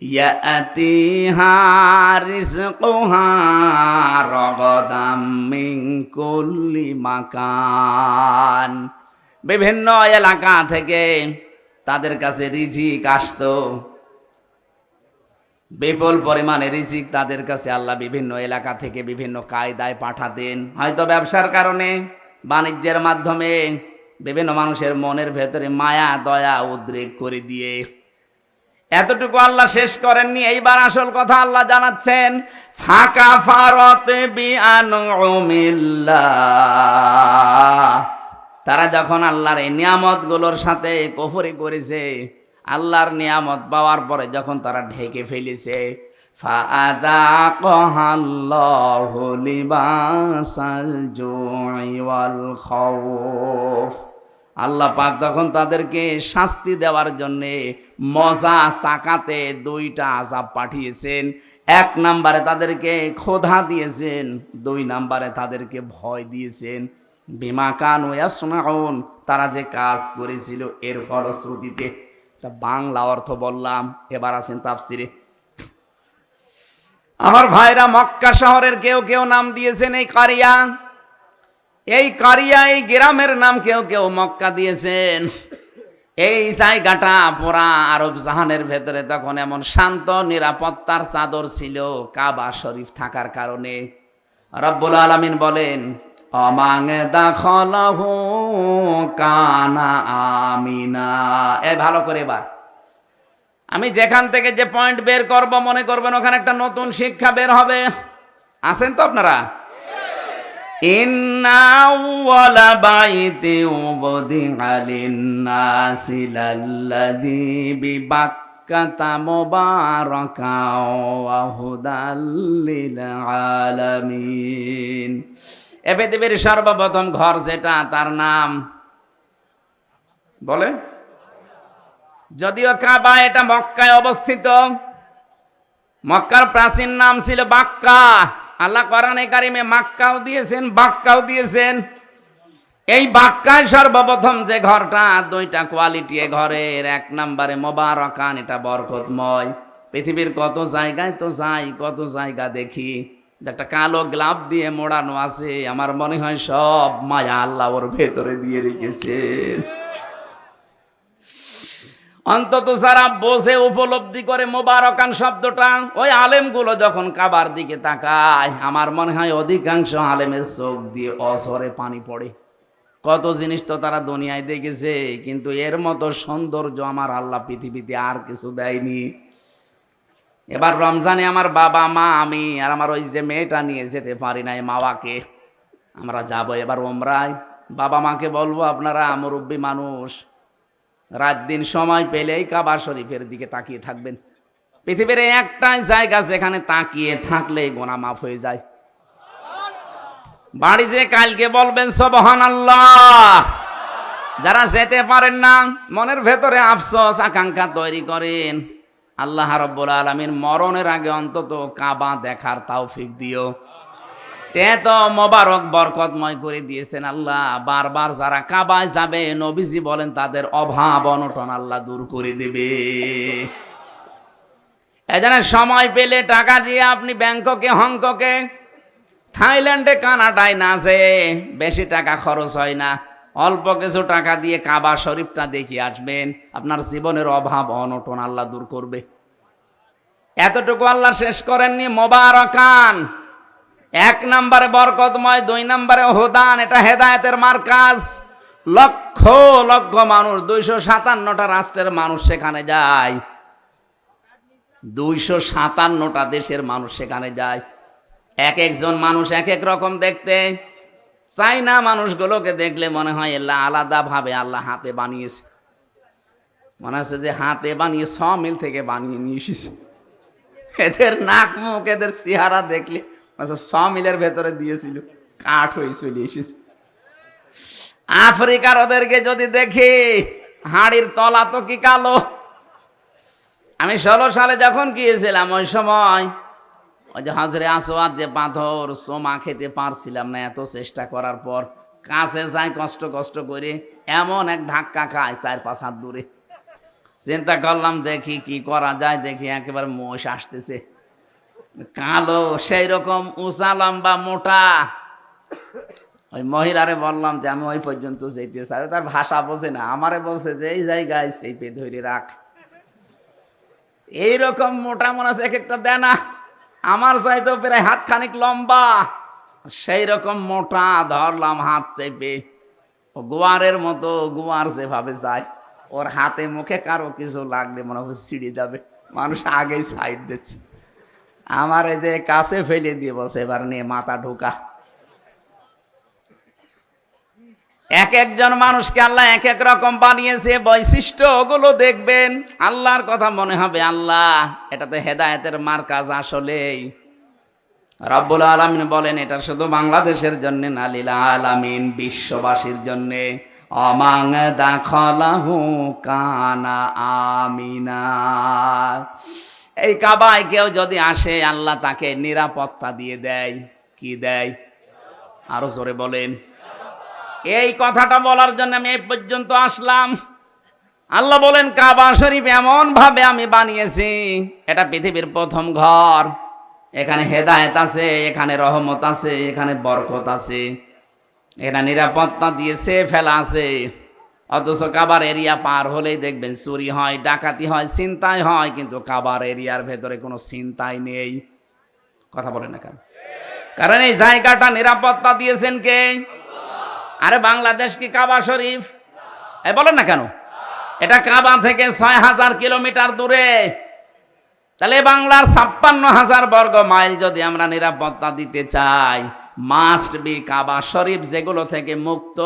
[SPEAKER 1] ইয়াতিহা রিজকুহা রাগাদাম মিন কুল্লি মাকান। বিভিন্ন এলাকা থেকে তাদের কাছে রিজিক আসতো। বিপুল পরিমাণে রিজিক তাদের কাছে আল্লাহ বিভিন্ন এলাকা থেকে বিভিন্ন কায়দায় পাঠাতেন। হয়তো ব্যবসার কারণে, বাণিজ্যের মাধ্যমে বিভিন্ন মানুষের মনের ভেতরে মায়া দয়া উদ্রেক করে দিয়ে। এতটুকু আল্লাহ শেষ করেননি। এইবার আসল কথা আল্লাহ জানাচ্ছেন। ফাকা ফারত বিআনউমিল্লাহ। তারা যখন আল্লাহর এই নিয়ামতগুলোর সাথে কুফরি করেছে, আল্লাহর নিয়ামত পাওয়ার পরে যখন তারা ঢেকে ফেলেছে, ফাআযাকাহাল্লাহু লিবাসাল জুই ওয়াল খাউফ। আল্লাহ পাক তখন তাদেরকে শাস্তি দেওয়ার জন্য মজা চাকাতে 2টা আযাব পাঠিয়েছেন। 1 নম্বরে তাদেরকে ক্ষুধা দিয়েছেন, 2 নম্বরে তাদেরকে ভয় দিয়েছেন। বিমা কানু ইয়াসনাউন, তারা যে কাজ করেছিল এর ফলশ্রুতিতে। বাংলা অর্থ বললাম, এবার আছেন তাফসিরে। আমার ভাইরা, মক্কা শহরের কেউ কেউ নাম দিয়েছেন এই কারিয়া। এই কারিয়া, এই গ্রামের নাম কেউ কেউ মক্কা দিয়েছেন। এই জায়গাটা পুরা আরব জাহানের ভেতরে তখন এমন শান্ত নিরাপত্তার চাদর ছিল কাবা শরীফ থাকার কারণে। রব্বুল আলামিন বলেন, অমাং দাখলাহু কানা আমিনা। এই ভালো করে এবার আমি যেখান থেকে যে পয়েন্ট বের করব, মনে করবেন ওখানে একটা নতুন শিক্ষা বের হবে। আছেন তো আপনারা? ইন্না আউওয়ালা বাইতি উবদিআ লিন-নাসি লাল্লাযী বিবাক্কাতা মুবারাকাও ওয়া হুদাল লিল আলামিন। এ পৃথিবীর সর্বপ্রথম ঘর যেটা, তার নাম বলে, যদিও কাবা, এটা মক্কায় অবস্থিত। মক্কার প্রাচীন নাম ছিল বাক্কা। আল্লাহ কোরআনে কারিমে মাক্কাও দিয়েছেন, বাক্কাও দিয়েছেন। এই বাক্কায় সর্বপ্রথম যে ঘরটা, 2টা কোয়ালিটি এ ঘরের। 1 নম্বরে মুবারাকান, এটা বরকতময়। পৃথিবীর কত জায়গায় তো যাই, কত জায়গা দেখি, একটা কালো গ্লাভ দিয়ে মোড়ানো আছে। আমার মনে হয় সব মায়া আল্লাহ ওর ভেতরে দিয়ে রেখেছেন। অন্তত যারা বোঝে, উপলব্ধি করে মুবারাকান শব্দটা, ওই আলেমগুলো যখন কাবার দিকে তাকায়, আমার মনে হয় অধিকাংশ আলেমের চোখ দিয়ে অঝরে পানি পড়ে। কত জিনিস তো তারা দুনিয়ায় দেখেছে, কিন্তু এর মতো সৌন্দর্য আমার আল্লাহ পৃথিবীতে আর কিছু দেয়নি। এবার রমজানে আমার বাবা মা আমি আর আমার ওই যে মেয়েটা নিয়ে যেতে পারি নাই মাওয়াকে, আমরা যাব এবার ওমরায়। বাবা মাকে বলবো, আপনারা মুরব্বী মানুষ, রাত দিন সময় পেলেই কাবা শরীফের দিকে তাকিয়ে থাকবেন। পৃথিবীর একটাই জায়গা যেখানে তাকিয়ে থাকলে গুনাহ মাফ হয়ে যায়। বাড়ি যে কালকে বলবেন সুবহানাল্লাহ। যারা যেতে পারেন না, মনের ভেতরে আফসোস আকাঙ্ক্ষা তৈরি করেন, আল্লাহ রাব্বুল আলামিন মরণের আগে অন্তত কাবা দেখার তৌফিক দিও। তে তো মোবারক বরকতময় করে দিয়েছেন আল্লাহ। বারবার যারা কাবায় যাবে, নবীজি বলেন তাদের অভাব অনটন আল্লাহ দূর করে দেবে। এজন্য সময় পেলে টাকা দিয়ে আপনি ব্যাংককে, হংককে, থাইল্যান্ডে, কানাডায় না যেয়ে, বেশি টাকা খরচ হয় না, অল্প কিছু টাকা দিয়ে কাবা শরীফটা দেখিয়ে আসবেন, আপনার জীবনের অভাব অনটন আল্লাহ দূর করবে। এতটুকু আল্লাহ শেষ করেননি, মোবারকান। 1 নম্বরে বরকতময়, 2 নম্বরে হুদান, এটা হেদায়েতের মার্কাজ। লক্ষ লক্ষ মানুষ, 257টা রাষ্ট্রের মানুষ সেখানে যায়, 257টা দেশের মানুষ সেখানে যায়। এক একজন মানুষ এক এক রকম দেখতে। চাইনা মানুষগুলোকে দেখলে মনে হয় আল্লাহ আলাদা ভাবে আল্লাহ হাতে বানিয়েছে, মনে হচ্ছে যে হাতে বানিয়ে 6 মিল থেকে বানিয়ে নিয়ে এসেছে। এদের নাক মুখ, এদের চেহারা দেখলে 6 মিলের ভেতরে দিয়েছিল, কাঠ হয়ে চলে এসেছে। আফ্রিকার ওদেরকে যদি দেখি, হাড়ির তলা তো কি কালো। আমি 16 সালে যখন গিয়েছিলাম, ওই সময় ওই যে হাজরে আসওয়াদ যে পাথর, সোমা খেতে পারছিলাম না, এত চেষ্টা করার পর কাছে যাই কষ্ট কষ্ট করে, এমন এক ধাক্কা খায় 4-5 হাত দূরে। চিন্তা করলাম দেখি কি করা যায়, দেখি একেবারে মোষ আসতেছে, কালো, সেই রকম উঁচা লম্বা মোটা। ওই মহিলারে বললাম যে আমি ওই পর্যন্ত যেতে চাই। তার ভাষা বোঝে না, আমারে বলছে যে এই জায়গায় চেপে ধরে রাখ। এইরকম মোটা মনে আছে, এক একটা দেয় না, আমার চাইতেও প্রায় হাত খানিক লম্বা, সেই রকম মোটা। ধরলাম হাত চেপে, গোয়ারের মতো, গোয়ার যেভাবে যায়, ওর হাতে মুখে কারো কিছু লাগলে মনে হচ্ছে ছিঁড়ে যাবে, মানুষ আগেই সাইড দিচ্ছে। আমার এই যে কাছে ফেলে দিয়ে বলছে এবার নিয়ে মাথা ঢোকা। এক একজন মানুষকে আল্লাহ এক এক রকম বানিয়েছে, বৈশিষ্ট্য ওগুলো দেখবেন, আল্লাহর কথা মনে হবে আল্লাহ, এটাতে হেদায়েতের মার্কাজ। আসলেই রব্বুল আলামিন বলেন এটা শুধু বাংলাদেশের জন্য না, লিল আলামিন, বিশ্ববাসীর জন্য। অমাং দাখালাহু কানা আমিনা। এই কাবায় কেউ যদি আসে, আল্লাহ তাকে নিরাপত্তা দিয়ে দেয়। কি দেয়? আরো জোরে বলেন। এই কথাটা বলার জন্য আমি এই পর্যন্ত আসলাম। আল্লাহ বলেন কাবা শরীফ এমন ভাবে আমি বানিয়েছি, এটা পৃথিবীর প্রথম ঘর। এখানে হেদায়েত আছে, এখানে রহমত আছে, এখানে বরকত আছে, এটা নিরাপত্তা দিয়েছে ফেলা আছে। অথচ কাবার এরিয়া পার হলেই দেখবেন চুরি হয়, ডাকাতি হয়, ছিনতাই হয়, কিন্তু কাবার এরিয়ার ভেতরে কোনো ছিনতাই নেই। কথা বলেন না কেন? কারণ এই জায়গাটা নিরাপত্তা দিয়েছেন কে? আরে বাংলাদেশ কি কাবা শরীফ? বলেন না কেন? এটা কাবা থেকে 6000 কিলোমিটার দূরে। তাহলে বাংলার 56,000 বর্গ মাইল যদি আমরা নিরাপত্তা দিতে চাই, মাস্ট বি কাবা শরীফ যেগুলো থেকে মুক্ত,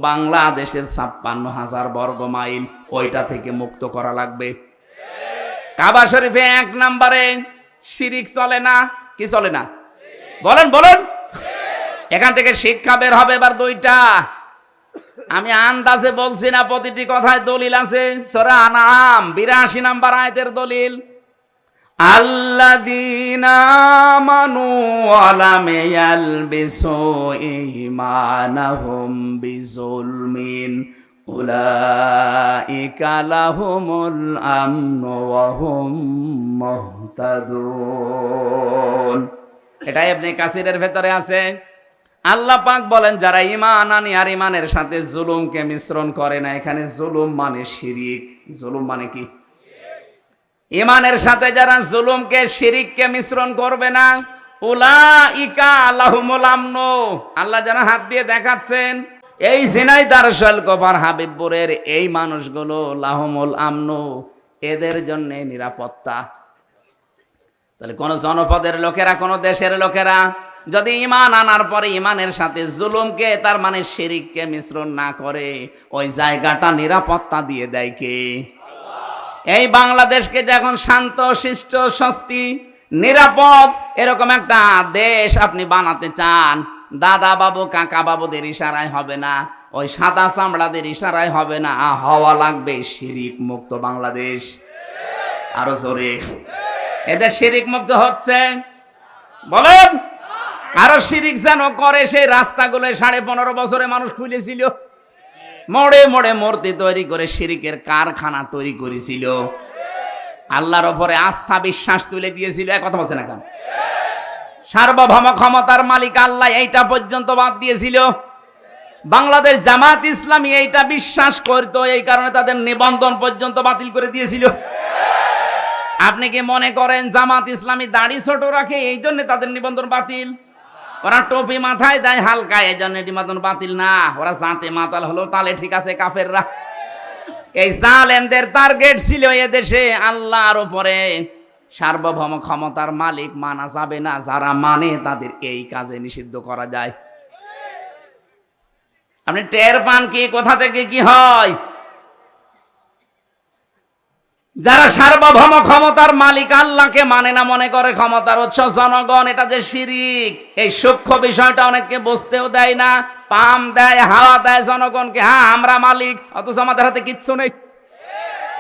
[SPEAKER 1] বাংলাদেশের 56,000 বর্গ মাইল ওইটা থেকে মুক্ত করা লাগবে। কাবা শরীফে 1 নম্বরে শিরিক চলে না। কি চলে না? বলেন বলেন। এখান থেকে শিক্ষা বের হবে এবার 2টা। আমি আন্দাজে বলছি না, প্রতিটি কথায় দলিল আছে। সূরা আনআম 82 নম্বর আয়াতের দলিল, আল্লাযীনা আমানু ওয়া লাম ইয়ালবিসু ঈমানাহুম বিযুলমিন উলাইকা লাহুমুল আমনু ওয়া হুম মুহতাদুন। এটা ইবনে কাসিরের ভেতরে আছে। আল্লাহ পাক বলেন যারা ঈমান আনে আর ঈমানের সাথে জুলুমকে মিশ্রণ করে না। এখানে জুলুম মানে শিরিক। জুলুম মানে কি? ঈমানের সাথে যারা জুলুমকে, শিরিককে মিশ্রণ করবে না, উলাইকা লাহুমুল আমন, আল্লাহ যারা হাত দিয়ে দেখাচ্ছেন এই ঝিনাইদহ শৈলকুপার হাবিবপুরের এই মানুষগুলো লাহুমুল আমনু, এদের জন্য নিরাপত্তা। তাহলে কোন জনপদের লোকেরা, কোন দেশের লোকেরা যদি ঈমান আনার পরে ঈমানের সাথে জুলুমকে, তার মানে শিরককে মিশ্রণ না করে, ওই জায়গাটা নিরাপত্তা দিয়ে দেয় কে? এই বাংলাদেশকে যখন শান্ত শিষ্ট স্বস্তি নিরাপদ এরকম একটা দেশ আপনি বানাতে চান, দাদা বাবু কাকা বাবুদের ইশারায় হবে না, ওই সাদা চামড়াদের ইশারায় হবে না, হওয়া লাগবে শিরিক মুক্ত বাংলাদেশ। আরো জোরে, এদের শিরিক মুক্ত হচ্ছে? বলেন। আরো শিরিক যেন করে, সেই রাস্তাগুলো 15.5 বছরে মানুষ খুলেছিল, মোড়ে মোড়ে মূর্তি তৈরি করে শিরিকের কারখানা তৈরি করেছিল, আল্লাহর ওপরে আস্থা বিশ্বাস তুলে দিয়েছিল। এক কথা বলছে না কেন? সার্বভৌম ক্ষমতার মালিক আল্লাহ, এইটা পর্যন্ত বাদ দিয়েছিল। বাংলাদেশ জামাত ইসলামী এইটা বিশ্বাস করতো, এই কারণে তাদের নিবন্ধন পর্যন্ত বাতিল করে দিয়েছিল। আপনি কি মনে করেন জামাত ইসলামী দাড়ি ছোট রাখে এই জন্য তাদের নিবন্ধন বাতিল? ওরা টুপি মাথায় দেয় হালকা, এই জন্য নিবন্ধন বাতিল না। ওরা জাতে মাতাল হলো, তাহলে ঠিক আছে কাফেররা। এই জালেমদের টার্গেট ছিল এদেশে আল্লাহর উপরে সার্বভৌম ক্ষমতার মালিক মানা যাবে না, যারা মানে তাদের এই কাজে নিষিদ্ধ করা যায়। আপনি টের পান কি কোথা থেকে কি হয়? যারা সার্বভৌম ক্ষমতার মালিক আল্লাহকে মানে না, মনে করে ক্ষমতার উৎস জনগণ, এটা যে শিরিক, এই সূক্ষ্ম বিষয়টা অনেককে বুঝতেও দেয় না। পাম দেয়, হাওয়া দেয় জনগণকে, হ্যাঁ আমরা মালিক, অথচ আমাদের হাতে কিচ্ছু নেই।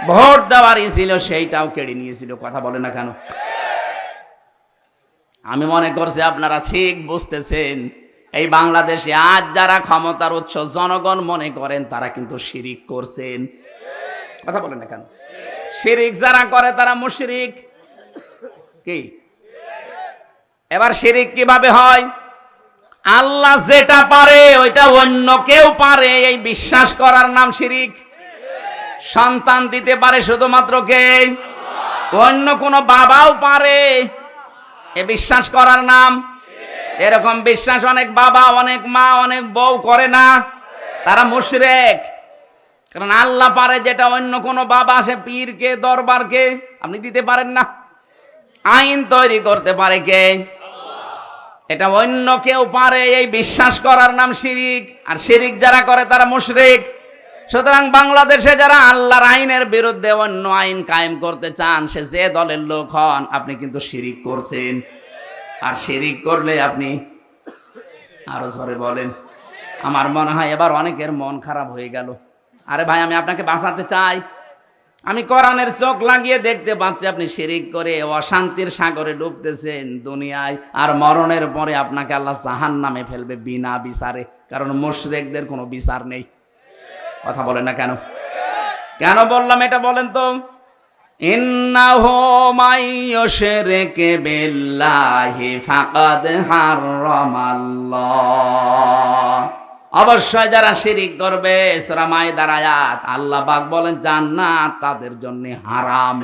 [SPEAKER 1] ভোট দেওয়ারই ছিল, সেইটাও কেড়ে নিয়েছিল। কথা বলে না কেন? আমি মনে করছি আপনারা ঠিক বুঝতেছেন। এই বাংলাদেশে আজ যারা ক্ষমতার উৎস জনগণ মনে করেন, তারা কিন্তু শিরিক করছেন। কথা বলে না কেন? শিরিক যারা করে তারা মুশরিক। কি এবার শিরিক কিভাবে হয়? আল্লাহ যেটা পারে ওইটা অন্য কেউ পারে, এই বিশ্বাস করার নাম শিরিক। সন্তান দিতে পারে শুধুমাত্র কে? অন্য কোন বাবাও পারে, এ বিশ্বাস করার নাম। এরকম বিশ্বাস অনেক বাবা, অনেক মা, অনেক বউ করে না, তারা মুশরিক। কারণ আল্লাহ পারে যেটা অন্য কোন বাবা, সে পীরকে দরবারকে আপনি দিতে পারেন না। আইন তৈরি করতে পারে কে? এটা অন্য কেউ পারে, এই বিশ্বাস করার নাম শিরিক। আর শিরিক যারা করে তারা মুশরিক। সুতরাং বাংলাদেশে যারা আল্লাহর আইনের বিরুদ্ধে অন্য আইন কায়েম করতে চান, সে যে দলের লোক হন, আপনি কিন্তু শিরিক করছেন। আর শিরিক করলে আপনি, আরো জোরে বলেন। আমার মনে হয় এবার অনেকের মন খারাপ হয়ে গেল। আরে ভাই, আমি আপনাকে বাঁচাতে চাই। আমি কোরআনের চোখ লাগিয়ে দেখতে পাচ্ছি আপনি শিরিক করে অশান্তির সাগরে ডুবতেছেন দুনিয়ায়, আর মরণের পরে আপনাকে আল্লাহ জাহান্নামে ফেলবে বিনা বিচারে। কারণ মুশরিকদের কোনো বিচার নেই। কথা বলেন না কেন? কেন বললাম এটা বলেন তো? ইন্নাহু মাইয়ুশরিক বিল্লাহি ফাকাদ হারামাল্লাহ। অবশ্যই যারা শিরিক করবে, সূরা মাইদার আয়াত, আল্লাহ পাক বলেন জান্নাত তাদের জন্য হারাম,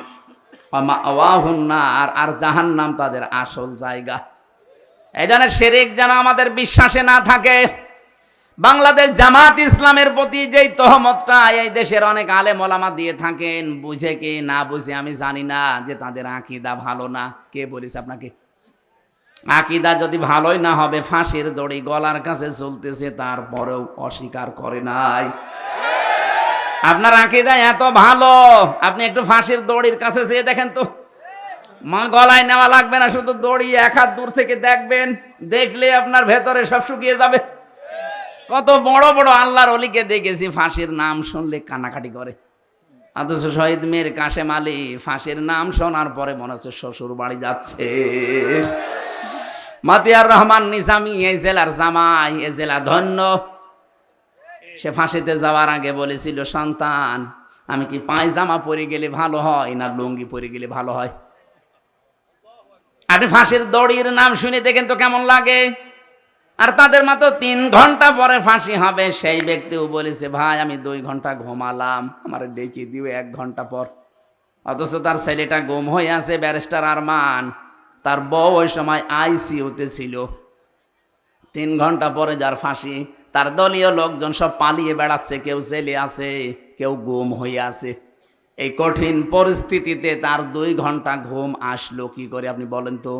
[SPEAKER 1] মাওয়াহুন নার, আর জাহান্নাম তাদের আসল জায়গা। এই জন্য শিরিক যেন আমাদের বিশ্বাসে না থাকে। বাংলাদেশ জামাত ইসলামের প্রতি যেই তহমতটা এই দেশের অনেক আলেম ওলামা দিয়ে থাকেন, বুঝে কি না বুঝে আমি জানি না, যে তাদের আকীদা ভালো না। কে বলেছে আপনাকে? আকীদা যদি ভালোই না হবে, ফাঁসির দড়ি গলার কাছে চলতেছে, তারপরেও অস্বীকার করে নাই। আপনার আকীদা এত ভালো, আপনি একটু ফাঁসির দড়ির কাছে যেয়ে দেখেন তো, মা গলায় নেওয়া লাগবে না, শুধু দড়ি 1 হাত দূর থেকে দেখবেন, দেখলে আপনার ভেতরে সব শুকিয়ে যাবে। কত বড় বড় আল্লাহর ওলিকে দেখেছি ফাঁসির নাম শুনলে কান্নাকাটি করে। অথচ শহীদ মীর কাশেম আলী ফাঁসির নাম শোনার পরে মনে হচ্ছে শ্বশুর বাড়ি যাচ্ছে। মতিয়ার রহমান নিজামী এই জেলার জামাই, এই জেলা ধন্য, সে ফাঁসিতে যাওয়ার আগে বলেছিল, সন্তান আমি কি পায়জামা পরে গেলে ভালো হয় না লুঙ্গি পরে গেলে ভালো হয়? আপনি ফাঁসির দড়ির নাম শুনে দেখেন তো কেমন লাগে। আর তাদের মাত্র 3 ঘন্টা পরে ফাঁসি হবে, সেই ব্যক্তিও বলেছে, ভাই আমি 2 ঘন্টা ঘুমালাম, আমার ডেকে দিও 1 ঘন্টা পর। অথচ তার ছেলেটা গুম হয়ে আছে, ব্যারিস্টার আরমান, তার বউ ওই সময় আইসিইউতে ছিল। 3 ঘন্টা পরে যার ফাঁসি, তার দলীয় লোকজন সব পালিয়ে বেড়াচ্ছে, কেউ জেলে আছে, কেউ গুম হয়ে আছে। এই কঠিন পরিস্থিতিতে তার 2 ঘন্টা ঘুম আসলো কি করে আপনি বলেন তো?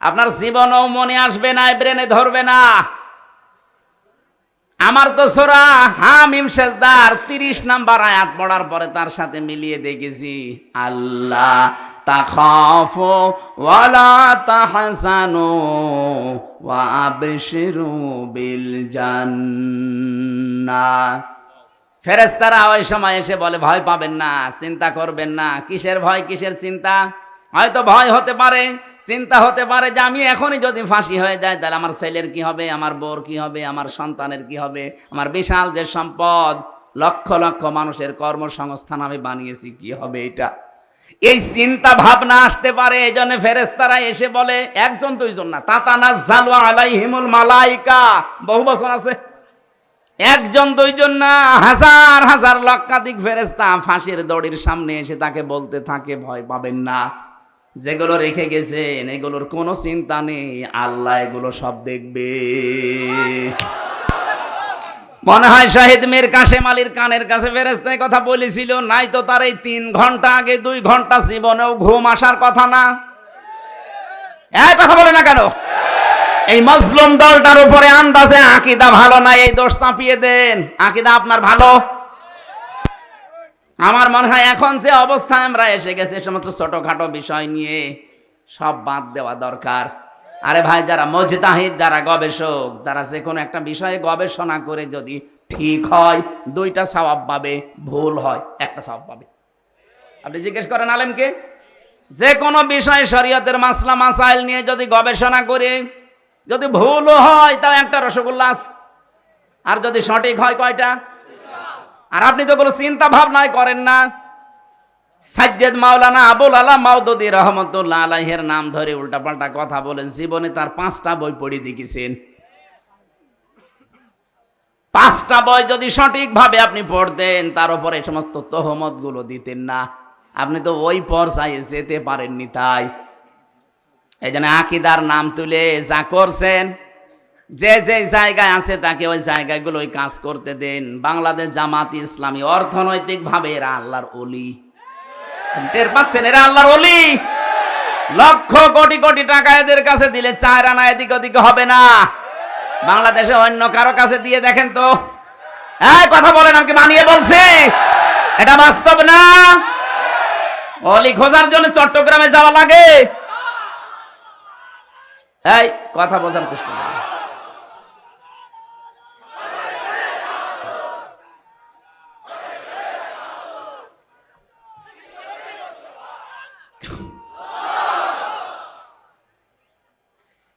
[SPEAKER 1] আপনার জীবনও মনে আসবে না, ব্রেনে ধরবে না। আমার তো সূরা হামিম সেজদার 30 নাম্বার আয়াত পড়ার পরে তার সাথে মিলিয়ে দেখেছি, আল্লাহ তাখাফু ওয়ালা তাহজানু ওয়া আবশিরু বিল জান্নাহ। ফেরেশতারা ওই সময় এসে বলে, ভয় পাবেন না, চিন্তা করবেন না। কিসের ভয়, কিসের চিন্তা? হয়তো ভয় হতে পারে, চিন্তা হতে পারে যে আমি এখনই যদি ফাঁসি হয়ে যায় তাহলে আমার ছেলের কি হবে, আমার বউর কি হবে, আমার সন্তানের কি হবে, আমার বিশাল যে সম্পদ, লক্ষ লক্ষ মানুষের কর্মসংস্থান আমি বানিয়েছি, কি হবে এটা। এই চিন্তা ভাবনা আসতে পারে। এই জন্য ফেরেশতারা এসে বলে, 1 2 না, তাতানাজ্জালু আলাইহিমুল মালাইকা, বহু বচন আছে। 1 2 না, হাজার হাজার লক্ষাধিক ফেরেশতা ফাঁসির দড়ির সামনে এসে তাকে বলতে থাকে, ভয় পাবেন না, যেগুলো রেখে গেছেন এগুলোর কোনো চিন্তা নেই, আল্লাহ এগুলো সব দেখবে। মনে হয় শাহিদ মীর কাশেম আলীর কানের কাছে ফেরেশতায় কথা বলেছিল, নাই তো তার এই 3 ঘন্টা আগে 2 ঘন্টা জীবনেও ঘুম আসার কথা না। কথা বলে না কেন? এই মজলুম দলটার উপরে আন্দাজে আকীদা ভালো না, এই দোষ চাপিয়ে দেন। আকীদা আপনার ভালো। আমার মনে হয় এখন যে অবস্থায় আমরা এসে গেছি, সমস্ত ছোটখাটো বিষয় নিয়ে সব বাদ দেওয়া দরকার। আরে ভাই, যারা মুজতাহিদ, যারা গবেষক, তারা যে কোনো একটা বিষয়ে গবেষণা করে যদি ঠিক হয় 2টা সওয়াব পাবে, ভুল হয় 1টা সওয়াব পাবে। আপনি জিজ্ঞেস করেন আলেমকে, যে কোনো বিষয়ে শরীয়তের মাসলা মাসাইল নিয়ে যদি গবেষণা করে যদি ভুলও হয় তাও 1টা রসগোল্লা আছে, আর যদি সঠিক হয় কয়টা? আর আপনি তো কোনো চিন্তা ভাবনাই করেন না। সাজ্জাদ মাওলানা আবুল আলা মাওদুদী রহমাতুল্লাহ আলাইহির নাম ধরে উল্টাপাল্টা কথা বলেন। জীবনে তার 5টা বই পড়ে দেখেছেন। 5টা বই যদি সঠিকভাবে আপনি পড়তেন, তার উপরে সমস্ত তহমত গুলো দিতেন না। আপনি তো ওই পর্যায়ে যেতে পারেননি। তাই এই জন্য আকীদার নাম তুলে যা করছেন, যে যে জায়গায় আছে তাকে ওই জায়গাগুলোই কাজ করতে দেন। বাংলাদেশ জামাত ইসলামী অর্থনৈতিক ভাবে এরা আল্লাহর ওলি। টের পাচ্ছেন? এরা আল্লাহর ওলি। লক্ষ কোটি কোটি টাকা এদের কাছে দিলে 4 আনা এদিক ওদিকে হবে না। বাংলাদেশে অন্য কারো কাছে দিয়ে দেখেন তো। কথা বলেন, আমাকে মানিয়ে বলছি, এটা বাস্তব না। ওলি খোঁজার জন্য চট্টগ্রামে যাওয়া লাগে। কথা বোঝার চেষ্টা করুন।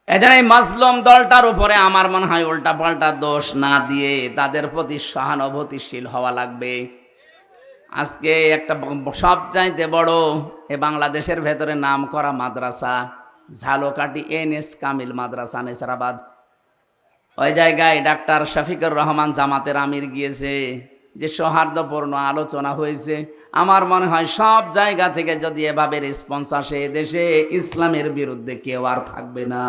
[SPEAKER 1] এখানে এই মাজলুম দলটার উপরে আমার মনে হয় উল্টা পাল্টা দোষ না দিয়ে তাদের প্রতি সহানুভূতিশীল হওয়া লাগবে। আজকে একটা সবচাইতে বড় এ বাংলাদেশের ভেতরে নাম করা মাদ্রাসা ঝালকাঠি NS কামিল মাদ্রাসা নেসারাবাদ, ওই জায়গায় ডাক্তার শফিকুর রহমান জামাতের আমির গিয়েছে, যে সৌহার্দ্যপূর্ণ আলোচনা হয়েছে। আমার মনে হয় সব জায়গা থেকে যদি এভাবে রেসপন্স আসে, দেশে ইসলামের বিরুদ্ধে কেউ আর থাকবে না।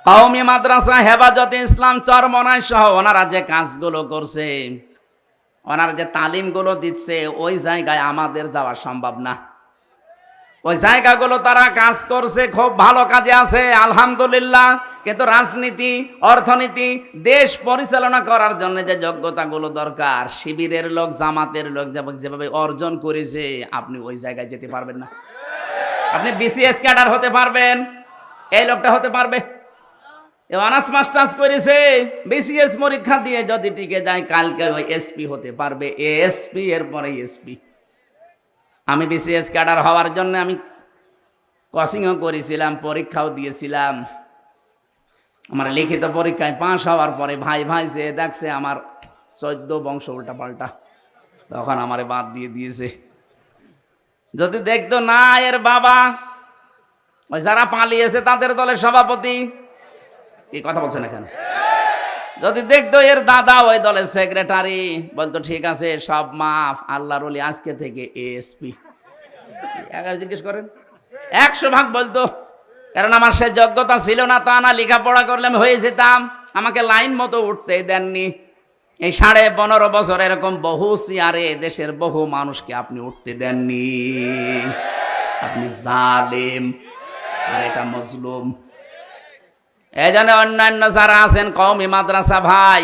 [SPEAKER 1] কওমি মাদ্রাসা হেফাজতে ইসলাম চরমনাই সহ ওনারা যে কাজগুলো করছে, ওনারা যে তালিমগুলো দিচ্ছে, ওই জায়গায় আমাদের যাওয়া সম্ভব না। ওই জায়গাগুলো তারা কাজ করছে, খুব ভালো কাজে আছে, আলহামদুলিল্লাহ। কিন্তু রাজনীতি, অর্থনীতি, দেশ পরিচালনা করার জন্য যে যোগ্যতাগুলো দরকার, শিবিরের লোক, জামাতের লোক যেভাবে অর্জন করেছে, আপনি ওই জায়গায় যেতে পারবেন না। আপনি BCS ক্যাডার হতে পারবেন, এই লোকটা হতে পারবে। অনার্স মাস্টার্স করেছে, BCS পরীক্ষা দিয়ে যদি টিকে যায়, কালকে ওই SP হতে পারবে, ASP, এরপরে SP। আমি BCS ক্যাডার হওয়ার জন্য আমি কোচিংও করেছিলাম, পরীক্ষাও দিয়েছিলাম। আমার লিখিত পরীক্ষায় পাস হওয়ার পরে ভাই যে দেখছে আমার 14 বংশ উল্টা পাল্টা, তখন আমারে বাদ দিয়ে দিয়েছে। যদি দেখতো না এর বাবা ওই যারা পালিয়েছে তাদের দলের সভাপতি, কি কথা বলছেন এখানে, যদি দেখতো এর দাদা ওই দলের সেক্রেটারি, বলতো ঠিক আছে সব মাফ, আল্লাহর ওলি আজকে থেকে ASP। জিজ্ঞেস করেন, 100 ভাগ বলতো কারণ আমার সে যোগ্যতা ছিল না, তা না, লেখাপড়া করলে আমি হয়ে যেতাম। আমাকে লাইন মতো উঠতে দেননি। এই 15.5 বছর এরকম বহু চেয়ারে দেশের বহু মানুষকে আপনি উঠতে দেননি। আপনি জালেম, আর এটা মজলুম। এই জন্য অন্যান্য যারা আছেন কওমি মাদ্রাসা ভাই,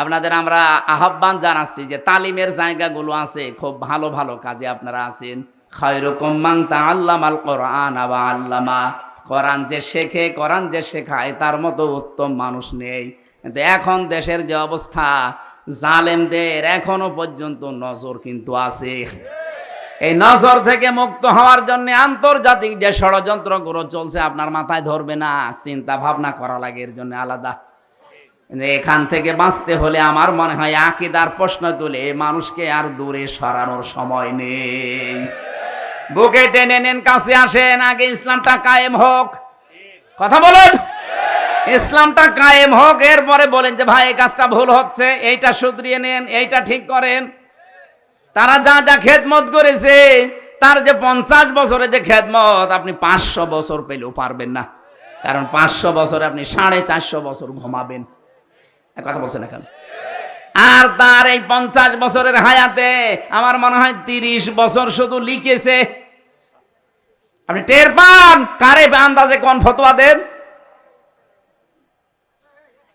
[SPEAKER 1] আপনাদের আমরা আহ্বান জানাচ্ছি যে তালিমের জায়গাগুলো আছে, খুব ভালো ভালো কাজে আপনারা আছেন। খায়রুকুম মান তাআল্লামাল কোরআন ওয়া আল্লামা। কোরআন যে শেখে, কোরআন যে শেখায়, তার মতো উত্তম মানুষ নেই। কিন্তু এখন দেশের যে অবস্থা, জালেমদের এখনো পর্যন্ত নজর কিন্তু আছে। এই নজর থেকে মুক্ত হওয়ার জন্য আন্তর্জাতিক যে ষড়যন্ত্রগুলো চলছে আপনার মাথায় ধরবে না, চিন্তা ভাবনা করা লাগে এর জন্য আলাদা। এখান থেকে বাঁচতে হলে আমার মনে হয় আকীদার প্রশ্ন তুলে মানুষকে আর দূরে সরানোর সময় নেই। বুকে টেনে নেন, কাছে আসেন, আগে ইসলামটা কায়েম হোক। কথা বলেন, ইসলামটা কায়েম হোক, এরপরে বলেন যে ভাই এই কাজটা ভুল হচ্ছে, এইটা শুধরিয়ে নেন, এইটা ঠিক করেন। তারা যা যা খেদমত করেছে, তার যে 50 বছরে যে খেদমত, আপনি 500 বছর পেলেও পারবেন না। কারণ 500 বছরে আপনি 450 বছর ঘুমাবেন। কথা বলছেন এখন। আর তার এই 50 বছরের হায়াতে আমার মনে হয় 30 বছর শুধু লিখেছে। আপনি টের পান কারে আন্দাজে কোন ফতোয়া দেন।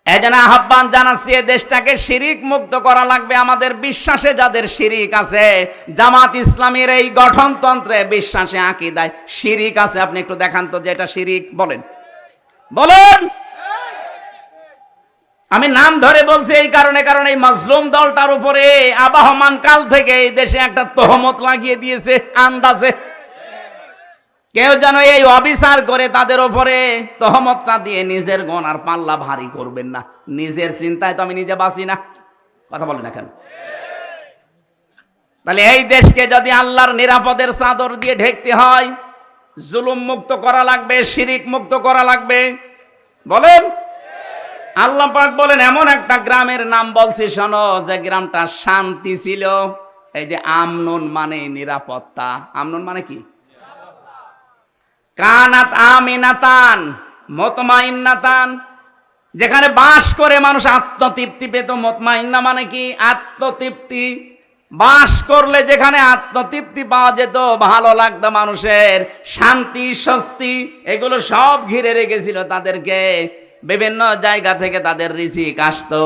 [SPEAKER 1] এই জন্য আহ্বান জানাচ্ছি, দেশটাকে শিরিক মুক্ত করা লাগবে। আমাদের বিশ্বাসে যাদের শিরিক আছে, জামাত ইসলামের এই গঠনতন্ত্রে বিশ্বাসে আকীদায় শিরিক আছে, আপনি একটু দেখান তো যে এটা শিরিক। বলেন বলেন। আমি নাম ধরে বলছি এই কারণে, কারণ এই মাজলুম দলটার উপরে আবাহমান কাল থেকে এই দেশে একটা তহমত লাগিয়ে দিয়েছে আন্দাজে। কেউ যেন এই অবিচার করে তাদের উপরে তহমতটা দিয়ে নিজের গোনার পাল্লা ভারী করবেন না। নিজের চিন্তায় তো আমি নিজে বাঁচি না। কথা বলেন না কেন? তাহলে এই দেশকে যদি আল্লাহর নিরাপদের চাদর দিয়ে ঢেকতে হয়, জুলুম মুক্ত করা লাগবে, শিরিক মুক্ত করা লাগবে। বলেন। আল্লাহ পাক বলেন এমন একটা গ্রামের নাম বলছি শোনো, যে গ্রামটা শান্তি ছিল। এই যে আমনুন মানে নিরাপত্তা। আমনুন মানে কি? কানাত আমিনাতান মুতমাইন্নাতান, যেখানে বাস করে মানুষ আত্মতৃপ্তি পেত। মুতমাইন্না মানে কি? আত্মতৃপ্তি। বাস করলে যেখানে আত্মতৃপ্তি পাওয়া যেত, ভালো লাগতো মানুষের, শান্তি স্বস্তি, এগুলো সব ঘিরে রেখেছিল তাদেরকে। বিভিন্ন জায়গা থেকে তাদের রিজিক আসতো,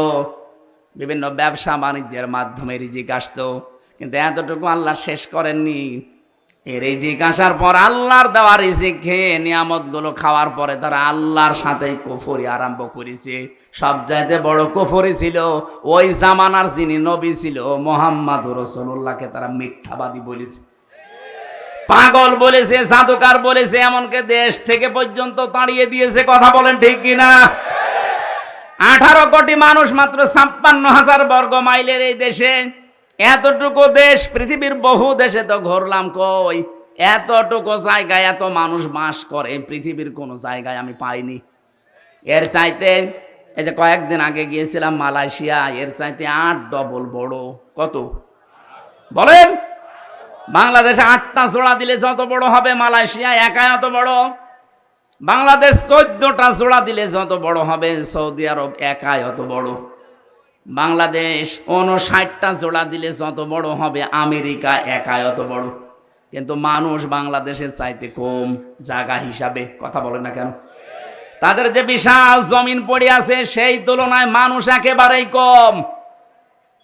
[SPEAKER 1] বিভিন্ন ব্যবসা বাণিজ্যের মাধ্যমে রিজিক আসতো। কিন্তু এতটুকু আল্লাহ শেষ করেননি। এই রিজিক আসার পর, আল্লাহর দেওয়া রিজিক খেয়ে নিয়ামত গুলো খাওয়ার পরে তারা আল্লাহর সাথে কুফরি আরম্ভ করেছে। সব চাইতে বড় কুফরি ছিল ওই জামানার যিনি নবী ছিল মুহাম্মদুর রাসূলুল্লাহকে তারা মিথ্যাবাদী বলেছে, পাগল বলেছে, জাদুকার বলেছে, এমনকি দেশ থেকে পর্যন্ত তাড়িয়ে দিয়েছে। কথা বলেন ঠিক কিনা? 18 কোটি মানুষ মাত্র 56,000 বর্গ মাইলের এই দেশে। এতটুকু দেশ, পৃথিবীর বহু দেশে তো ঘুরলাম, কই এতটুকু জায়গায় এত মানুষ বাস করে পৃথিবীর কোন জায়গায় আমি পাইনি। এর চাইতে, এই যে কয়েকদিন আগে গিয়েছিলাম মালয়েশিয়া, এর চাইতে 8 ডবল বড়। কত বলেন? বাংলাদেশে 8টা জোড়া দিলে যত বড় হবে, মালয়েশিয়া একাই অত বড়। বাংলাদেশ 14টা জোড়া দিলে যত বড় হবে, সৌদি আরব একাই অত বড়। বাংলাদেশ 59টা জোড়া দিলে যত বড় হবে, আমেরিকা একাই অত বড়। কিন্তু মানুষ বাংলাদেশের চাইতে কম জায়গা হিসাবে। কথা বলে না কেন? তাদের যে বিশাল জমিন পড়ে আছে, সেই তুলনায় মানুষ একেবারেই কম।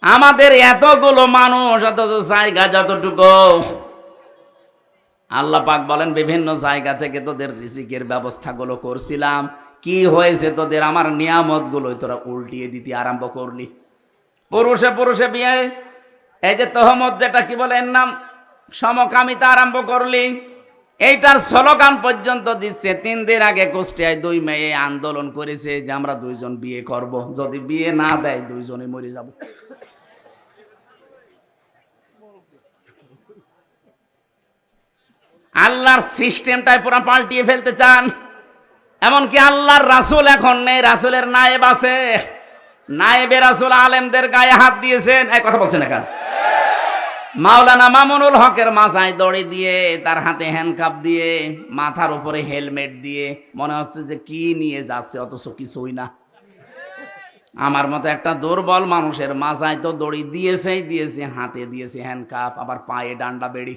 [SPEAKER 1] আমাদের এতগুলো মানুষ, অথচ জায়গা যতটুকু। আল্লাহ পাক বলেন বিভিন্ন জায়গা থেকে তোদের রিজিকের ব্যবস্থাগুলো করছিলাম, কি হয়েছে তোদের? আমার নিয়ামত গুলো তোরা উল্টিয়ে দিতে আরম্ভ করলি। পুরুষে পুরুষে বিয়ে, এই যে তহমত, যেটা কি বলে এর নাম, সমকামিতা আরম্ভ করলি। এইটার স্লোগান পর্যন্ত দিচ্ছে। 3 দিন আগে কুষ্টিয়ায় 2 মেয়ে আন্দোলন করেছে যে আমরা 2 জন বিয়ে করব, যদি বিয়ে না দেয় 2 জনে মরে যাব। আল্লাহর সিস্টেমটাই পুরো পাল্টিয়ে ফেলতে চান। এমনকি আল্লাহর রাসূল এখন নেই, রাসূলের নায়েব আছে। নায়েবে রাসূল আলেমদের গায়ে হাত দিয়েছেন। এই কথা বলছেন এখন। মাওলানা মামুনুল হকের মাথায় দড়ি দিয়ে, তার হাতে হ্যান্ডকাপ দিয়ে, মাথার উপরে হেলমেট দিয়ে, মনে হচ্ছে যে কি নিয়ে যাচ্ছে, অথচ কিছুই না। আমার মতো একটা দুর্বল মানুষের মাথায় তো দড়ি দিয়েছে, হাতে দিয়েছে হ্যান্ডকাপ, আবার পায়ে ডান্ডা বেড়ি,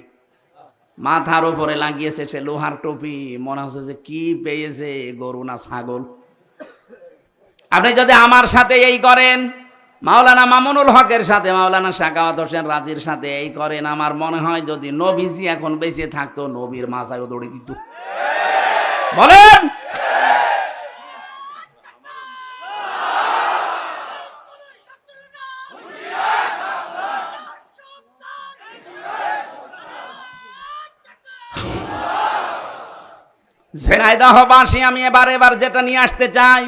[SPEAKER 1] মাথার উপরে লাগিয়েছে সে লোহার টুপি, মনে হচ্ছে যে কি পেয়েছে, গরু না ছাগল। আপনি যদি আমার সাথে এই করেন, মাওলানা মামুনুল হকের সাথে, মাওলানা সাখাওয়াত হোসেন রাজির সাথে এই করেন, আমার মনে হয় যদি নবীজি এখন বেঁচে থাকতো, নবীর মাথায়ও দড়ি দিত। বলেন ঝিনাইদহবাসী, আমি এবার যেটা নিয়ে আসতে চাই,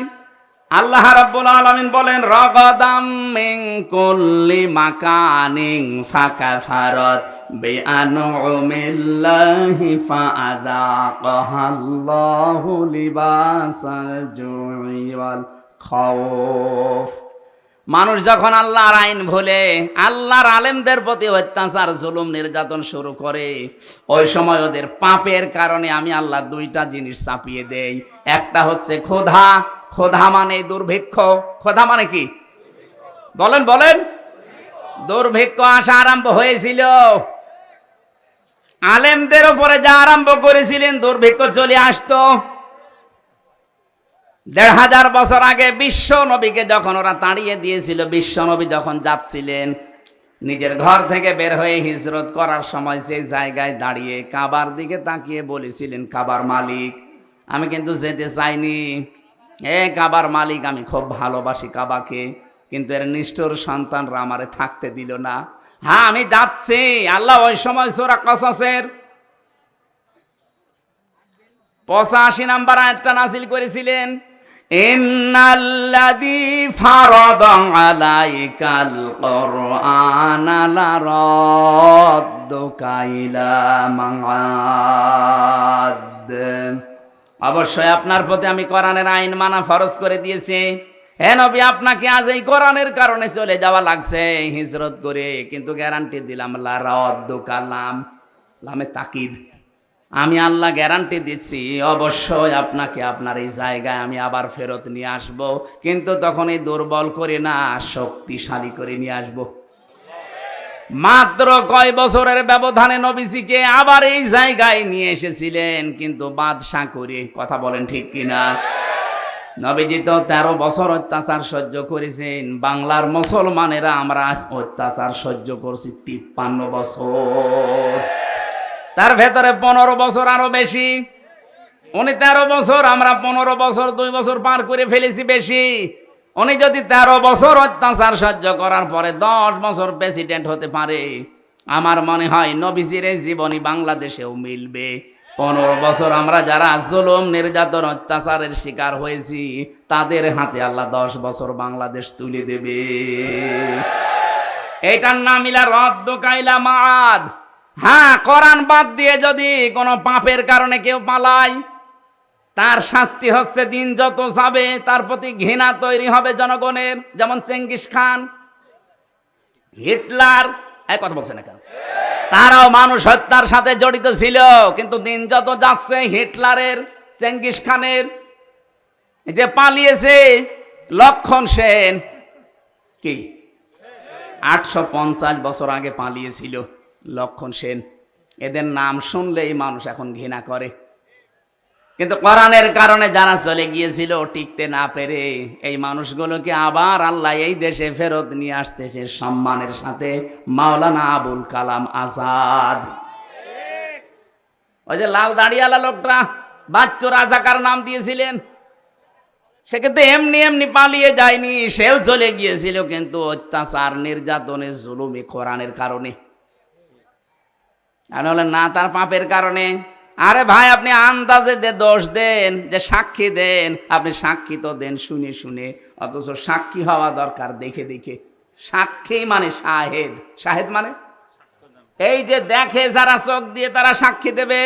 [SPEAKER 1] আল্লাহ রাব্বুল আলামিন বলেন রাগাদাম মিন কুল্লি মাকানিন ফাকাফারাত বিআনউমিল্লাহি ফাআযাকাহাল্লাহু লিবাসাল জুই ওয়াল খাউফ। মানুষ যখন আল্লাহর আইন ভুলে, আল্লাহর আলেমদের প্রতি অত্যাচার, জুলুম, নির্যাতন শুরু করে, ওই সময় ওদের পাপের কারণে আমি আল্লাহ দুইটা জিনিস চাপিয়ে দেই। একটা হচ্ছে ক্ষুধা, ক্ষুধা মানে দুর্ভিক্ষ। ক্ষুধা মানে কি বলেন বলেন? দুর্ভিক্ষ আসা আরম্ভ হয়েছিল, আলেমদের উপরে যা আরম্ভ করেছিলেন, দুর্ভিক্ষ চলে আসতো। ১৫০০ বছর আগে বিশ্ব নবীকে যখন ওরা তাড়িয়ে দিয়েছিল, বিশ্ব নবী যখন যাচ্ছিলেন নিজের ঘর থেকে বের হয়ে হিজরত করার সময়, সেই জায়গায় দাঁড়িয়ে কাবার দিকে তাকিয়ে বলেছিলেন, কাবার মালিক আমি কিন্তু যেতে চাইনি, কাবার মালিক আমি খুব ভালোবাসি কাবাকে, কিন্তু এর নিষ্ঠুর সন্তানরা আমারে থাকতে দিল না। হ্যাঁ আমি যাচ্ছি। আল্লাহ ওই সময় সূরা কসসের ৮৫ নম্বর আয়াতটা নাযিল করেছিলেন, ইন্নাল্লাযী ফারাদা আলাইকাল কুরআনা লারাদ্দুকা ইলা মাআদ। অবশ্যই আপনার প্রতি আমি কোরআনের আইন মানা ফরজ করে দিয়েছি। হে নবী, আপনাকে আজ এই কোরআনের কারণে চলে যাওয়া লাগছে হিজরত করে, কিন্তু গ্যারান্টি দিলাম লারাদ্দুকা, লামে তাকিদ, আমি আল্লাহ গ্যারান্টি দিচ্ছি অবশ্যই আপনাকে আপনার এই জায়গায় আমি আবার ফেরত নিয়ে আসব, কিন্তু তখন এই দুর্বল করে না, শক্তিশালী করে নিয়ে আসব। মাত্র কয় বছরের ব্যবধানে নবীজিকে আবার এই জায়গায় নিয়ে এসেছিলেন, কিন্তু বাদশা করে। কথা বলেন ঠিক কিনা? নবীজি তো ১৩ বছর অত্যাচার সহ্য করেছেন, বাংলার মুসলমানেরা আমরা অত্যাচার সহ্য করছি ৫৩ বছর, তার ভেতরে ১৫ বছর আরো বেশি। উনি ১৩ বছর, আমরা ১৫ বছর, ২ বছর পার করে ফেলেছি বেশি। উনি যদি ১৩ বছর অত্যাচার সহ্য করার পরে ১০ বছর প্রেসিডেন্ট হতে পারে, আমার মনে হয় নবীজির এই জীবনী বাংলাদেশেও মিলবে। ১৫ বছর আমরা যারা জুলুম, নির্যাতন, অত্যাচারের শিকার হয়েছি, তাদের হাতে আল্লাহ ১০ বছর বাংলাদেশ তুলে দেবে। এইটার নাম ইলা রাদ্দুকা ইলা মাআদ। হ্যাঁ, কোরআন বাদ দিয়ে যদি কোনো পাপের কারণে কেউ পালায়, তার শাস্তি হচ্ছে দিন যত যাবে তার প্রতি ঘৃণা তৈরি হবে জনগণের। যেমন চেঙ্গিস খান, হিটলার, এই কথা বলছে না কেন? তারাও মানুষ হত্যার সাথে জড়িত ছিল, কিন্তু দিন যত যাচ্ছে হিটলারের, চেঙ্গিস খানের, যে পালিয়েছে লক্ষণ সেন, কি ৮৫০ বছর আগে পালিয়েছিল লক্ষণ সেন, এদের নাম শুনলেই মানুষ এখন ঘৃণা করে। কিন্তু কোরআনের কারণে যারা চলে গিয়েছিল টিকতে না পেরে, এই মানুষগুলোকে আবার আল্লাহ এই দেশে ফেরত নিয়ে আসতেছে সম্মানের সাথে। মাওলানা আবুল কালাম আজাদ, ওই যে লাল দাড়িওয়ালা লোকটা বাচ্চু রাজাকার নাম দিয়েছিলেন, সে কিন্তু এমনি এমনি পালিয়ে যায়নি, সেও চলে গিয়েছিল, কিন্তু অত্যাচার, নির্যাতনে, জুলুমে, কোরআনের কারণে, আর হলেন না তার পাপের কারণে। আরে ভাই, আপনি আন্দাজে দোষ দেন, যে সাক্ষী দেন, আপনি সাক্ষী তো দেন শুনে শুনে, অথচ সাক্ষী হওয়া দরকার দেখে দেখে। সাক্ষী মানে শাহেদ, শাহেদ মানে এই যে দেখে যারা চোখ দিয়ে তারা সাক্ষী দেবে,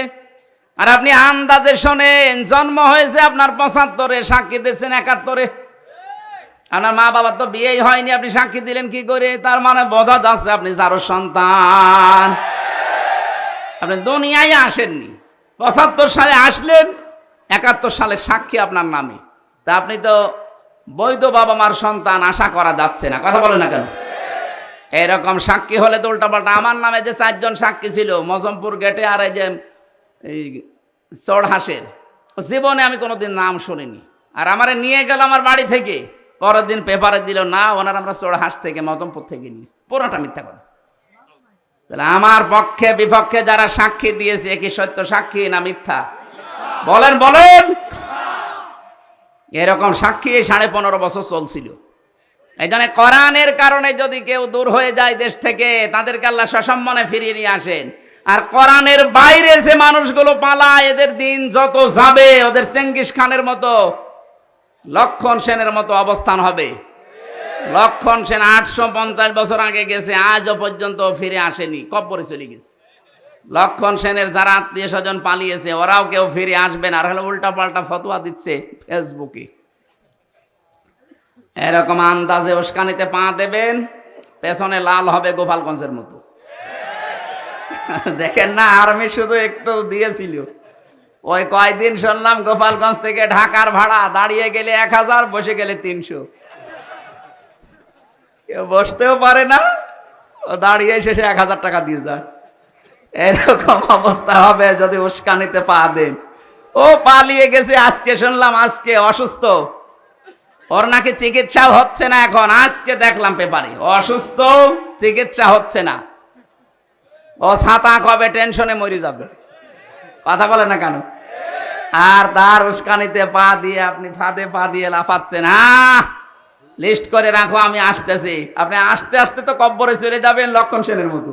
[SPEAKER 1] আর আপনি আন্দাজে শোনেন। জন্ম হয়েছে আপনার ৭৫-এ, সাক্ষী দিচ্ছেন ৭১-এ। আপনার মা বাবার তো বিয়েই হয়নি, আপনি সাক্ষী দিলেন কি করে? তার মানে বোঝা যাচ্ছে আপনি যারো সন্তান, আপনি দুনিয়ায় আসেননি। 75 সালে আসলেন, 71 সালে সাক্ষী আপনার নামে, তা আপনি তো বৈধ বাবা মার সন্তান, আশা করা যাচ্ছে না। কথা বলে না কেন? এরকম সাক্ষী হলে তো উল্টাপাল্টা। আমার নামে যে 4 জন সাক্ষী ছিল মজমপুর গেটে, আর এই যে এই চড়হাঁসের, জীবনে আমি কোনোদিন নাম শুনিনি। আর আমারে নিয়ে গেল আমার বাড়ি থেকে, পরের দিন পেপারে দিল না ওনার আমরা চড়হাঁস থেকে মজমপুর থেকে নিয়েছি। পুরোটা মিথ্যা কথা। তাহলে আমার পক্ষে বিপক্ষে যারা সাক্ষী দিয়েছে, কি সত্য সাক্ষী না মিথ্যা? বলেন বলেন। এরকম সাক্ষী 15.5 বছর চলছিল। এই জন্য কোরআনের কারণে যদি কেউ দূর হয়ে যায় দেশ থেকে, তাদেরকে আল্লাহ সসম্মানে ফিরিয়ে নিয়ে আসেন। আর কোরআনের বাইরে যে মানুষগুলো পালায়, এদের দিন যত যাবে ওদের চেঙ্গিস খানের মতো, লক্ষণ সেনের মতো অবস্থান হবে। লক্ষণ সেন 850 বছর আগে গেছে, আজও পর্যন্ত ফিরে আসেনি, কব্বরে চলে গেছে। লক্ষণ সেনের যারা আত্মীয় স্বজন পালিয়েছে, ওরাও কেউ ফিরে আসবে না। আর হলো উল্টা পাল্টা ফতোয়া দিচ্ছে ফেসবুকে। এরকম আন্দাজে উস্কানিতে পা দেবেন, পেছনে লাল হবে গোপালগঞ্জের মতো। দেখেন না, আর্মি শুধু একটু দিয়েছিল। ওই কয়দিন শুনলাম গোপালগঞ্জ থেকে ঢাকার ভাড়া দাঁড়িয়ে গেলে 1000, বসে গেলে 300। কেউ বসতেও পারে না, ও দাঁড়িয়ে শেষে 1000 টাকা দিয়ে যায়। এরকম অবস্থা হবে যদি উস্কানিতে পা দেন। ও পালিয়ে গেছে, আজকে শুনলাম আজকে অসুস্থ, ওর নাকি চিকিৎসাও হচ্ছে না এখন। আজকে দেখলাম পেপারে অসুস্থ, চিকিৎসা হচ্ছে না। ও ছাতা কবে টেনশনে মরে যাবে। কথা বলে না কেন? আর তার উস্কানিতে পা দিয়ে আপনি ফাঁদে পা দিয়ে লাফাচ্ছেন। লিস্ট করে রাখো, আমি আসতেছি। আপনি আসতে আসতে তো কব্বরে চলে যাবেন লক্ষণ সেনের মতো।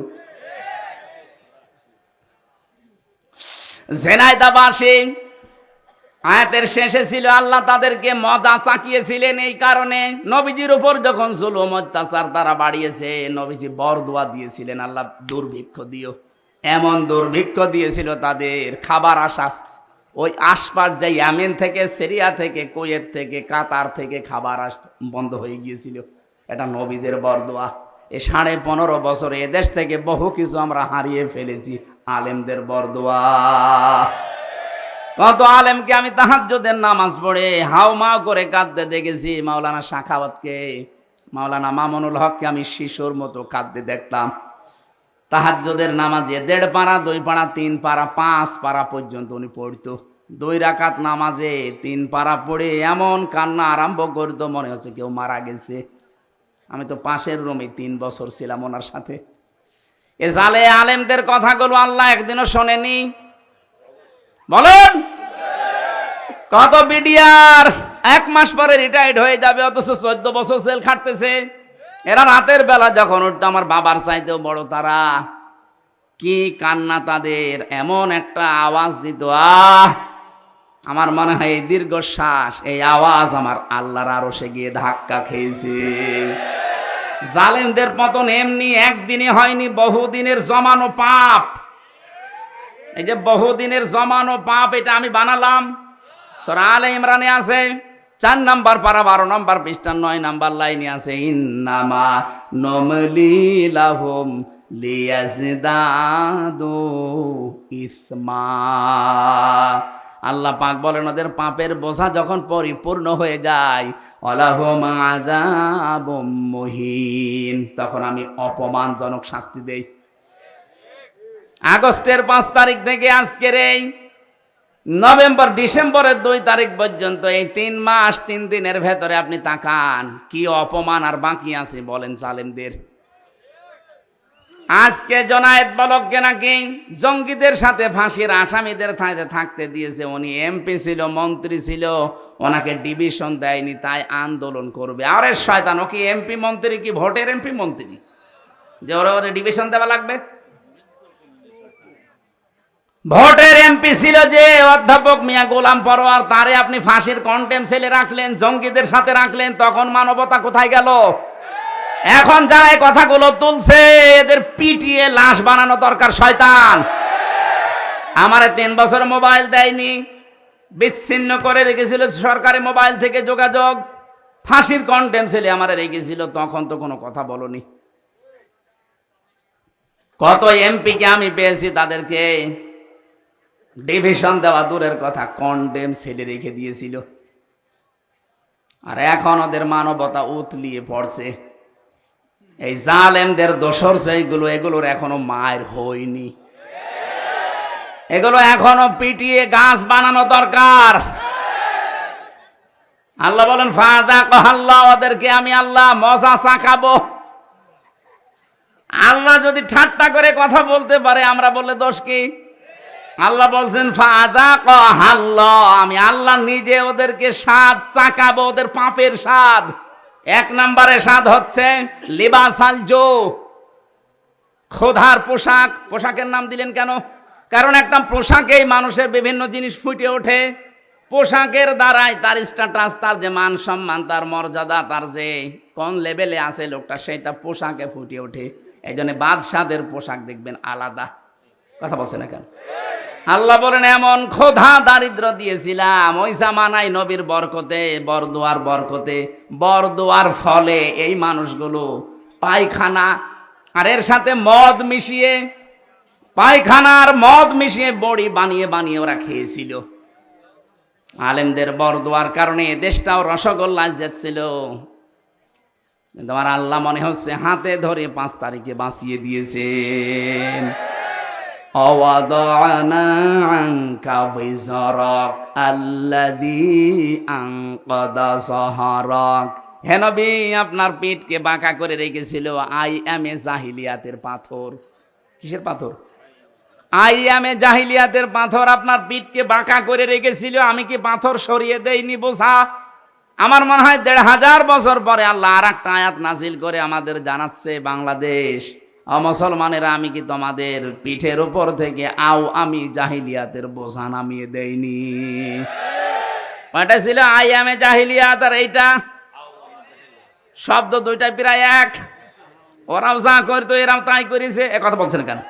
[SPEAKER 1] ঝিনাইদহবাসী আয়াতের শেষে ছিল আল্লাহ তাদেরকে মজা চাকিয়েছিলেন। এই কারণে নবীজির উপর যখন জুলুম অত্যাচার তারা বাড়িয়েছে, নবীজি বরদোয়া দিয়েছিলেন, আল্লাহ দুর্ভিক্ষ দিও। এমন দুর্ভিক্ষ দিয়েছিল তাদের, খাবার আসাস ওই আশপাশ যে ইয়ামেন থেকে, সিরিয়া থেকে, কুয়েত থেকে, কাতার থেকে খাবার বন্ধ হয়ে গিয়েছিল। এটা নবীদের বরদোয়া। এই 15.5 বছরে এদেশ থেকে বহু কিছু আমরা হারিয়ে ফেলেছি, আলেমদের বরদোয়া। কত আলেমকে আমি তাহাজ্জুদের নামাজ পড়ে হাউমাউ করে কাঁদতে দেখেছি। মাওলানা শাখাওয়াতকে, মাওলানা মামুনুল হককে আমি শিশুর মতো কাঁদতে দেখতাম। তাহাজ্জুদের নামাজে 1.5 পারা, 2 পারা, 3 পারা, 5 পারা পর্যন্ত উনি পড়তো। 2 রাকাত নামাজে 3 পারা পড়ে এমন কান্না আরম্ভ করতো, মনে হচ্ছে কেউ মারা গেছে। আমি তো পাশের রুমে 3 বছর ছিলাম ওনার সাথে। এ জালে আলেমদের কথাগুলো আল্লাহ একদিনও শোনেনি? বলেন। কত বিডিআর 1 মাস পরে রিটায়ার্ড হয়ে যাবে, অথচ 14 বছর জেল খাটতেছে। এরা রাতের বেলা যখন উঠতো, আমার বাবার চাইতেও বড় তারা, কি কান্না তাদের, এমন একটা আওয়াজ দিত। আমার মনে হয় এই দীর্ঘশ্বাস, এই আওয়াজ আমার আল্লাহর আরশে গিয়ে ধাক্কা খেয়েছে। জালেমদের পতন এমনি একদিনে হয়নি, বহুদিনের জমানো পাপ। এই যে বহুদিনের জমানো পাপ, এটা আমি বানালাম। সূরা আলে ইমরানে আছে 4 নাম্বার পারা 12 নাম্বার পৃষ্ঠা 9 নাম্বার লাইনে আছে, ইন্নামা নমলি লাহুম লিয়াজদাদু ইসমা। আল্লাহ পাক বলেন, ওদের পাপের বোঝা যখন পরিপূর্ণ হয়ে যায়, ওয়ালাহুম আযাবুম মুহিন, তখন আমি অপমানজনক শাস্তি দেই। আগস্টের 5 তারিখ থেকে আজকের এই নভেম্বর ডিসেম্বরের 2 তারিখ পর্যন্ত, এই 3 মাস 3 দিনের ভেতরে আপনি তাকান কি অপমান আর বাকি আছে বলেন জালেমদের। আজকে জনায়েত বলককে নাকি জঙ্গিদের সাথে ফাঁসির আসামিদের থাকতে দিয়েছে। উনি এমপি ছিল, মন্ত্রী ছিল, ওনাকে ডিভিশন দেয়নি, তাই আন্দোলন করবে। আরে শয়তান, ও কি এমপি মন্ত্রী, কি ভোটের এমপি মন্ত্রী যে ওরা ডিভিশন দেওয়া লাগবে? ভোটের এমপি ছিল যে অধ্যাপক মিয়া গোলাম পরোয়ার, তারে আপনি ফাঁসির কন্টেম সেলে রাখলেন, জঙ্গিদের সাথে রাখলেন, তখন মানবতা কোথায় গেল? এখন যারা এই কথাগুলো তুলছে, এদের পিটিয়ে লাশ বানানো দরকার। শয়তান আমারে 3 বছর মোবাইল দেয়নি, বিচ্ছিন্ন করে রেখেছিল সরকারি মোবাইল থেকে যোগাযোগ। ফাঁসির কন্টেম ছেলে আমার রেখেছিল, তখন তো কোনো কথা বলনি। কত এমপিকে আমি পেয়েছি, তাদেরকে ডিভিশন দেওয়া দূরের কথা, কন্ডেম ছেলে রেখে দিয়েছিল। আর এখন ওদের মানবতা উতলিয়ে পড়ছে। এই জালেমদের দোসর সেইগুলো, এগুলোর এখনো মায়ের হয়নি, এগুলো এখনো পিটিয়ে গাছ বানানো দরকার। আল্লাহ বলেন ফাযাকাল্লাহ, ওদেরকে আমি আল্লাহ মজা চাকাবো। আল্লাহ যদি ঠাট্টা করে কথা বলতে পারে, আমরা বললে দোষ কি? আল্লাহ বলছেন ফাযাকাল্লাহ, আমি আল্লাহ নিজে ওদেরকে স্বাদ চাকাবো, ওদের পাপের স্বাদ। এক নম্বরে স্বাদ হচ্ছে লিবাসাল জো, ক্ষুধার পোশাক। পোশাকের নাম দিলেন কেন? কারণ একটা পোশাকেই মানুষের বিভিন্ন জিনিস ফুটে ওঠে। পোশাকের দ্বারাই তার স্ট্যাটাস, তার যে মান সম্মান, তার মর্যাদা, তার যে কোন লেভেলে আছে লোকটা, সেটা পোশাকে ফুটে ওঠে। এই জন্য বাদশাদের পোশাক দেখবেন আলাদা। কথা বলছে না কেন? আল্লাহ বলেন এমন ক্ষুধা দারিদ্র দিয়েছিলাম ওই জামানায় নবীর বরকতে, বরদোয়ার বরকতে, বরদোয়ার ফলে এই মানুষগুলো পায়খানা আর এর সাথে মদ মিশিয়ে, পায়খানার মদ মিশিয়ে বড়ি বানিয়ে বানিয়ে ওরা খেয়েছিল। আলেমদের বরদোয়ার কারণে দেশটাও রসগোল্লায় যাচ্ছিল। কিন্তু আমার আল্লাহ মনে হচ্ছে হাতে ধরে 5 তারিখে বাঁচিয়ে দিয়েছেন। অওয়াদানা আনকা বিজরাক আল্লাযী আনকাদা যাহরাক। হে নবী, আপনার পিঠকে বাঁকা করে রেখেছিল আইয়ামে জাহিলিয়াতের পাথর। কিসের পাথর? আইয়ামে জাহিলিয়াতের পাথর আপনার পিঠকে বাঁকা করে রেখেছিল। আমি কি পাথর সরিয়ে দেইনি বোঝা? আমার মনে হয় 1500 বছর পরে আল্লাহ আর একটা আয়াত নাজিল করে আমাদের জানাচ্ছে, বাংলাদেশ মুসলমানেরা, আমি কি তোমাদের পিঠের উপর থেকে আমি জাহিলিয়াতের বোঝা নামিয়ে দেইনি? ওটা ছিল আইয়ামে জাহিলিয়াত, আর এইটা শব্দ দুইটা প্রায় এক। ওরাও যা করতো এরাও তাই করেছে। কথা বলছেন কেন?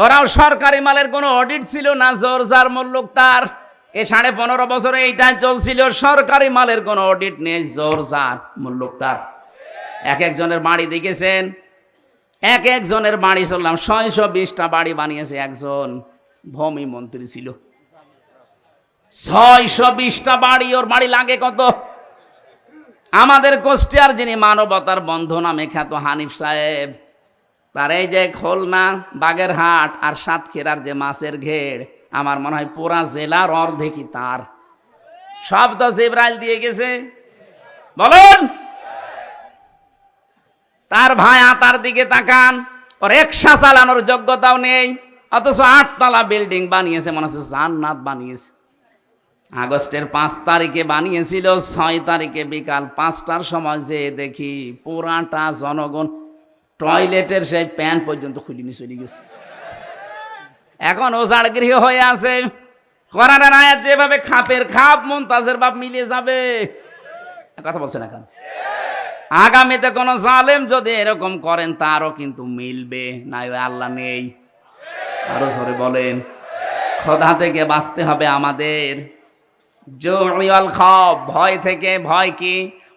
[SPEAKER 1] ওরাও সরকারি মালের কোনো অডিট ছিল না, জোর যার মুল্লুক তার। এই 15.5 বছরে এইটাই চলছিল, সরকারি মালের কোনো অডিট নেই, জোর যার মুল্লুক তার। এক একজনের বাড়ি দেখেছেন, এক একজনের বাড়ি চললাম 620টা বাড়ি বানিয়েছে একজন ভূমি মন্ত্রী ছিল। 620টা বাড়ি, ওর বাড়ি লাগে কত? আমাদের কুষ্টিয়ার যিনি মানবতার বন্ধু নামে খ্যাত হানিফ সাহেব, তার এই যে খুলনা, বাগেরহাট আর সাতক্ষীরার যে মাছের ঘের, আমার মনে হয় পুরা জেলার অর্ধেকই তার। সব তো জিবরাইল দিয়ে গেছে। বলুন, তার ভাই আতার দিকে তাকান, ওর রিকশা চালানোর যোগ্যতাও নেই, অথচ 8 তলা বিল্ডিং বানিয়েছে, মনে হচ্ছে জান্নাত বানিয়েছে। আগস্টের 5 তারিখে বানিয়েছিল, 6 তারিখে বিকাল 5টার সময় যে দেখি পুরাটা জনগণ টয়লেটের সেই প্যান্ট পর্যন্ত খুলিনি চলে গেছে। এখন ওজাড় গৃহ হয়ে আছে। কোরআনের আয়াত যেভাবে খাপের খাপ মুনতাজের বাপ মিলিয়ে যাবে, কথা বলছেন এখন। আগামীতে কোন জালেম যদি এরকম করেন, তারও কিন্তু মিলবে না। আল্লাহ নেই। আরো জোরে বলেন। খোদা থেকে বাঁচতে হবে আমাদের। জুইয়াল খব, ভয় থেকে। ভয় কি?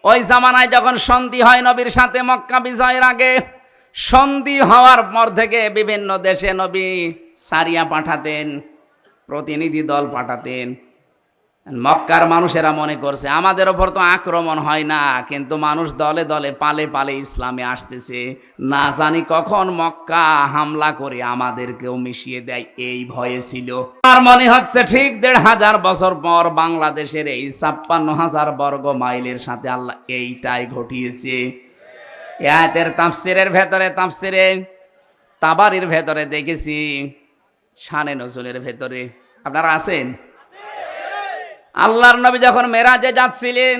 [SPEAKER 1] ওই জামানায় যখন সন্ধি হয় নবীর সাথে মক্কা বিজয়ের আগে, সন্ধি হওয়ার পর থেকে বিভিন্ন দেশে নবী সারিয়া পাঠাতেন, প্রতিনিধি দল পাঠাতেন। মক্কার মানুষেরা মনে করছে আমাদের ওপর তো আক্রমণ হয় না, কিন্তু মানুষ দলে দলে পালে পালে ইসলামে আসতেছে, না জানি কখন মক্কা হামলা করে আমাদেরকেও মিশিয়ে দেয়, এই ভয়ে ছিল। আর মনে হচ্ছে ঠিক 1500 বছর পর বাংলাদেশের এই 56,000 বর্গ মাইলের সাথে আল্লাহ এইটাই ঘটিয়েছে। আয়াতের তাফসিরের ভেতরে, তাফসিরে তাবারির ভেতরে দেখেছি, শানে নজুলের ভেতরে। আপনারা আছেন? আল্লাহর নবী যখন মেরাজে যাচ্ছিলেন,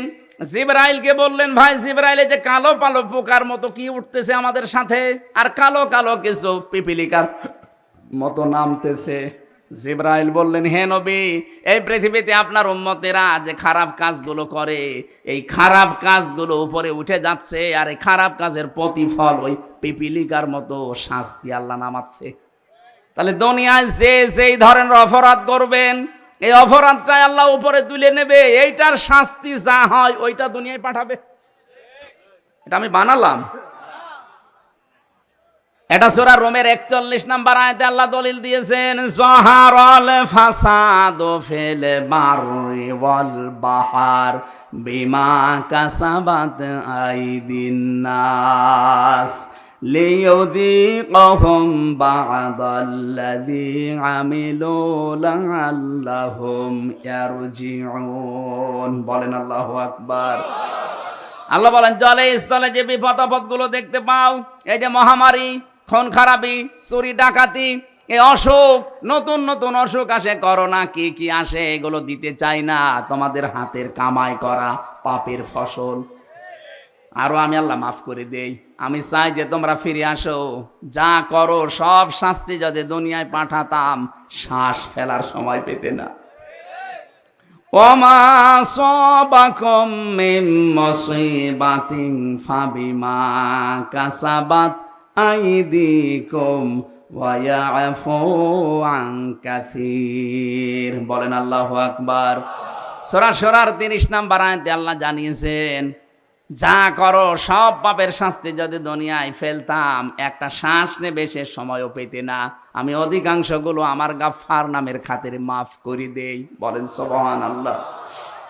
[SPEAKER 1] জিবরাইলকে বললেন, ভাই জিবরাইল, যে কালো কালো পোকার মতো কি উঠতেছে আমাদের সাথে, আর কালো কালো কিছু পিপিলিকার মতো নামতেছে। জিবরাইল বললেন, হে নবী, এই পৃথিবীতে আপনার উম্মতেরা যে খারাপ কাজগুলো করে, এই খারাপ কাজগুলো উপরে উঠে যাচ্ছে, আর এই খারাপ কাজের প্রতিফল ওই পিপিলিকার মতো শাস্তি আল্লাহ নামাচ্ছে। তাহলে দুনিয়ায় যে যেই ধরনের অপরাধ করবেন, এই অপরাধটাই আল্লাহ উপরে তুলে নেবে, এইটার শাস্তি যা হয় ওইটা দুনিয়ায় পাঠাবে। এটা আমি বানালাম। এটা সূরা রোমের 41 নম্বর আয়াতে আল্লাহ দলিল দিয়েছেন, যাহারাল ফাসাদু ফিল বাররি ওয়াল বাহর বিমা কাসাবাত আইদিন নাস লিইউযীকাহুম বা'দাল্লাযী আমিলু লাআল্লাহুম ইয়ারজিউন। বলেন আল্লাহু আকবার। আল্লাহ বলেন, জলে স্থলে যে বিপদ আপদগুলো দেখতে পাও, এই যে মহামারী, খুন খারাপি, চুরি ডাকাতি, এই অসুখ, নতুন নতুন অসুখ আসে, করোনা, কি কি আসে, এগুলো দিতে চাই না। তোমাদের হাতের কামাই করা পাপের ফসল। আরো আমি আল্লাহ মাফ করে দেই। আমি চাই যে তোমরা ফিরে আসো। যা করো সব শাস্তি যদি দুনিয়ায় পাঠাতাম, শ্বাস ফেলার সময় পেতে না। ওমা সাবাকুম মিন মুসিবাতিন ফাবিমা কাসাবাত আইদিকুম ওয়া ইয়াফু আন কাসীর। বলেন আল্লাহু আকবার। সূরা শুরার 30 নম্বর আয়াতে আল্লাহ জানিয়েছেন, যা করো সব পাপের শাস্তি যদি দুনিয়ায় ফেলতাম, একটা শ্বাস নেবে সে সময়ও পেতে না। আমি অধিকাংশগুলো আমার গাফফার নামের খাতিরে মাফ করে দেই। বলেন সুবহানাল্লাহ।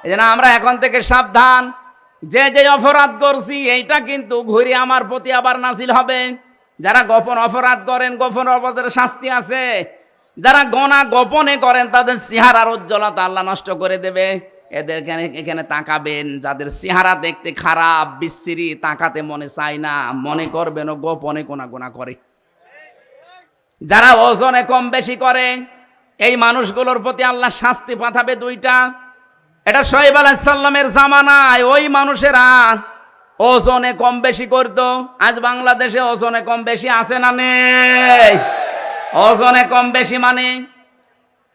[SPEAKER 1] এজন্য আমরা এখন থেকে সাবধান, যে যে অপরাধ করছি এইটা কিন্তু ঘুরে আমার প্রতি আবার নাজিল হবে। যারা গোপন অপরাধ করেন, গোপন অপরাধের শাস্তি আছে। যারা গোনা গোপনে করেন তাদের চেহারার উজ্জ্বলতা আল্লাহ নষ্ট করে দেবে। এদের এখানে তাকাবেন, যাদের চেহারা দেখতে খারাপ, বিশ্রী, তাকাতে মনে চায় না, মনে করবেন ও গোপনে কোনা গোনা করে। যারা ওজনে কম বেশি করে, এই মানুষগুলোর প্রতি আল্লাহ শাস্তি পাঠাবে দুইটা। এটা শোয়েব আলাইহিস সালামের জামানায় ওই মানুষেরা ওজনে কম বেশি করতো। আজ বাংলাদেশে ওজনে কম বেশি আছে না নেই? ওজনে কম বেশি মানে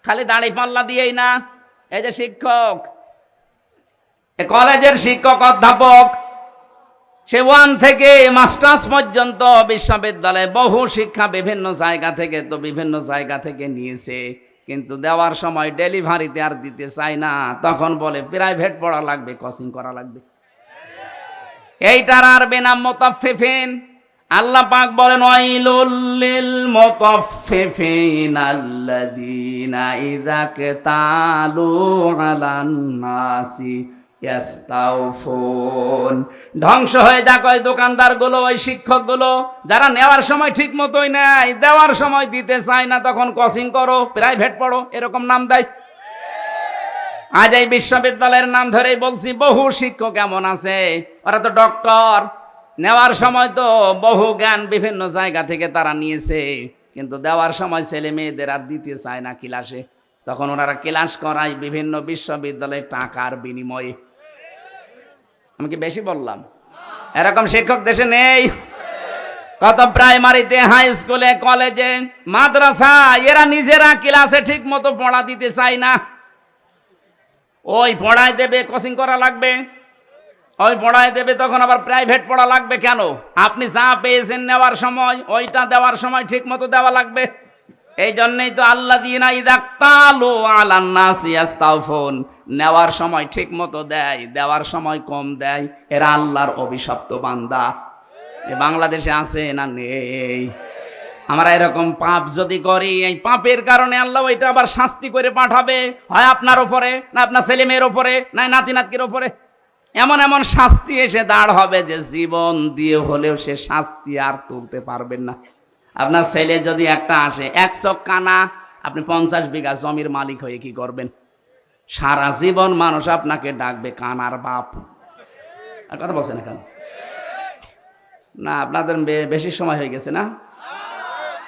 [SPEAKER 1] খালি দাড়ি পাল্লা দিয়েই না। এই যে শিক্ষক, কলেজের শিক্ষক অধ্যাপক, সে 1 থেকে মাস্টার্স পর্যন্ত বিশ্ববিদ্যালয়ে বহু শিক্ষা বিভিন্ন জায়গা থেকে নিয়েছে, কিন্তু দেওয়ার সময় ডেলিভারিতে আর দিতে চায় না। তখন বলে প্রাইভেট পড়া লাগবে, কোচিং করা লাগবে। এইটার আর বেনাম মুতাফফিফিন। আল্লাহ পাক বলেন, ওয়াইলুল লিল মুতাফফিফিন আল্লাযীনা ইযা কাতালু আলান নাসি ইয়াস্তাউফুন। ধ্বংস হয়ে যাক ওই দোকানদারগুলো, ওই শিক্ষকগুলো, যারা নেওয়ার সময় ঠিক মতোই নেয়, দেওয়ার সময় দিতে চায় না। তখন কোচিং করো, প্রাইভেট পড়ো, এরকম নাম দেয়। আজ এই বিশ্ববিদ্যালয়ের নাম ধরেই বলছি, বহু শিক্ষক এমন আছে, ওরা তো ডক্টর, নেওয়ার সময় তো বহু জ্ঞান বিভিন্ন জায়গা থেকে তারা নিয়েছে, কিন্তু দেওয়ার সময় ছেলে মেয়েদের আর দিতে চায় না ক্লাসে। তখন ওনারা ক্লাস করায় বিভিন্ন বিশ্ববিদ্যালয়ে টাকার বিনিময়ে। আমি কি বেশি বললাম? এরকম শিক্ষক দেশে নেই? কত প্রাইমারিতে, হাই স্কুলে, কলেজে, মাদ্রাসা, এরা নিজেরা ক্লাসে ঠিক মতো পড়া দিতে চায় না। ওই পড়ায় দেবে, কোচিং করা লাগবে, ওই পড়ায় দেবে, তখন আবার প্রাইভেট পড়া লাগবে। কেন? আপনি যা পেয়েছেন নেওয়ার সময়, ওইটা দেওয়ার সময় ঠিক মতো দেওয়া লাগবে। এই জন্যই তো আল্লাযীনা ইযা ক্তালু আলান নাসি ইয়াস্তাউফুন, নেওয়ার সময় ঠিক মতো দেয়, দেওয়ার সময় কম দেয়, এরা আল্লাহর অভিশপ্ত বান্দা। এ বাংলাদেশে আছে না নেই? আমরা এরকম পাপ যদি করি, এই পাপের কারণে আল্লাহ ওইটা আবার শাস্তি করে পাঠাবে, হয় আপনার ওপরে, না আপনার ছেলে মেয়ের ওপরে, না নাতি নাতকির ওপরে। এমন এমন শাস্তি এসে দাঁড় হবে যে জীবন দিয়ে হলেও সে শাস্তি আর তুলতে পারবেন না। আপনার ছেলে যদি একটা আসে 1 চোখ কানা, আপনি 50 বিঘা জমির মালিক হয়ে কি করবেন? সারা জীবন মানুষ আপনাকে ডাকবে কানার বাপ। আর কথা বলছেন এখন না, আপনাদের বেশি সময় হয়ে গেছে না?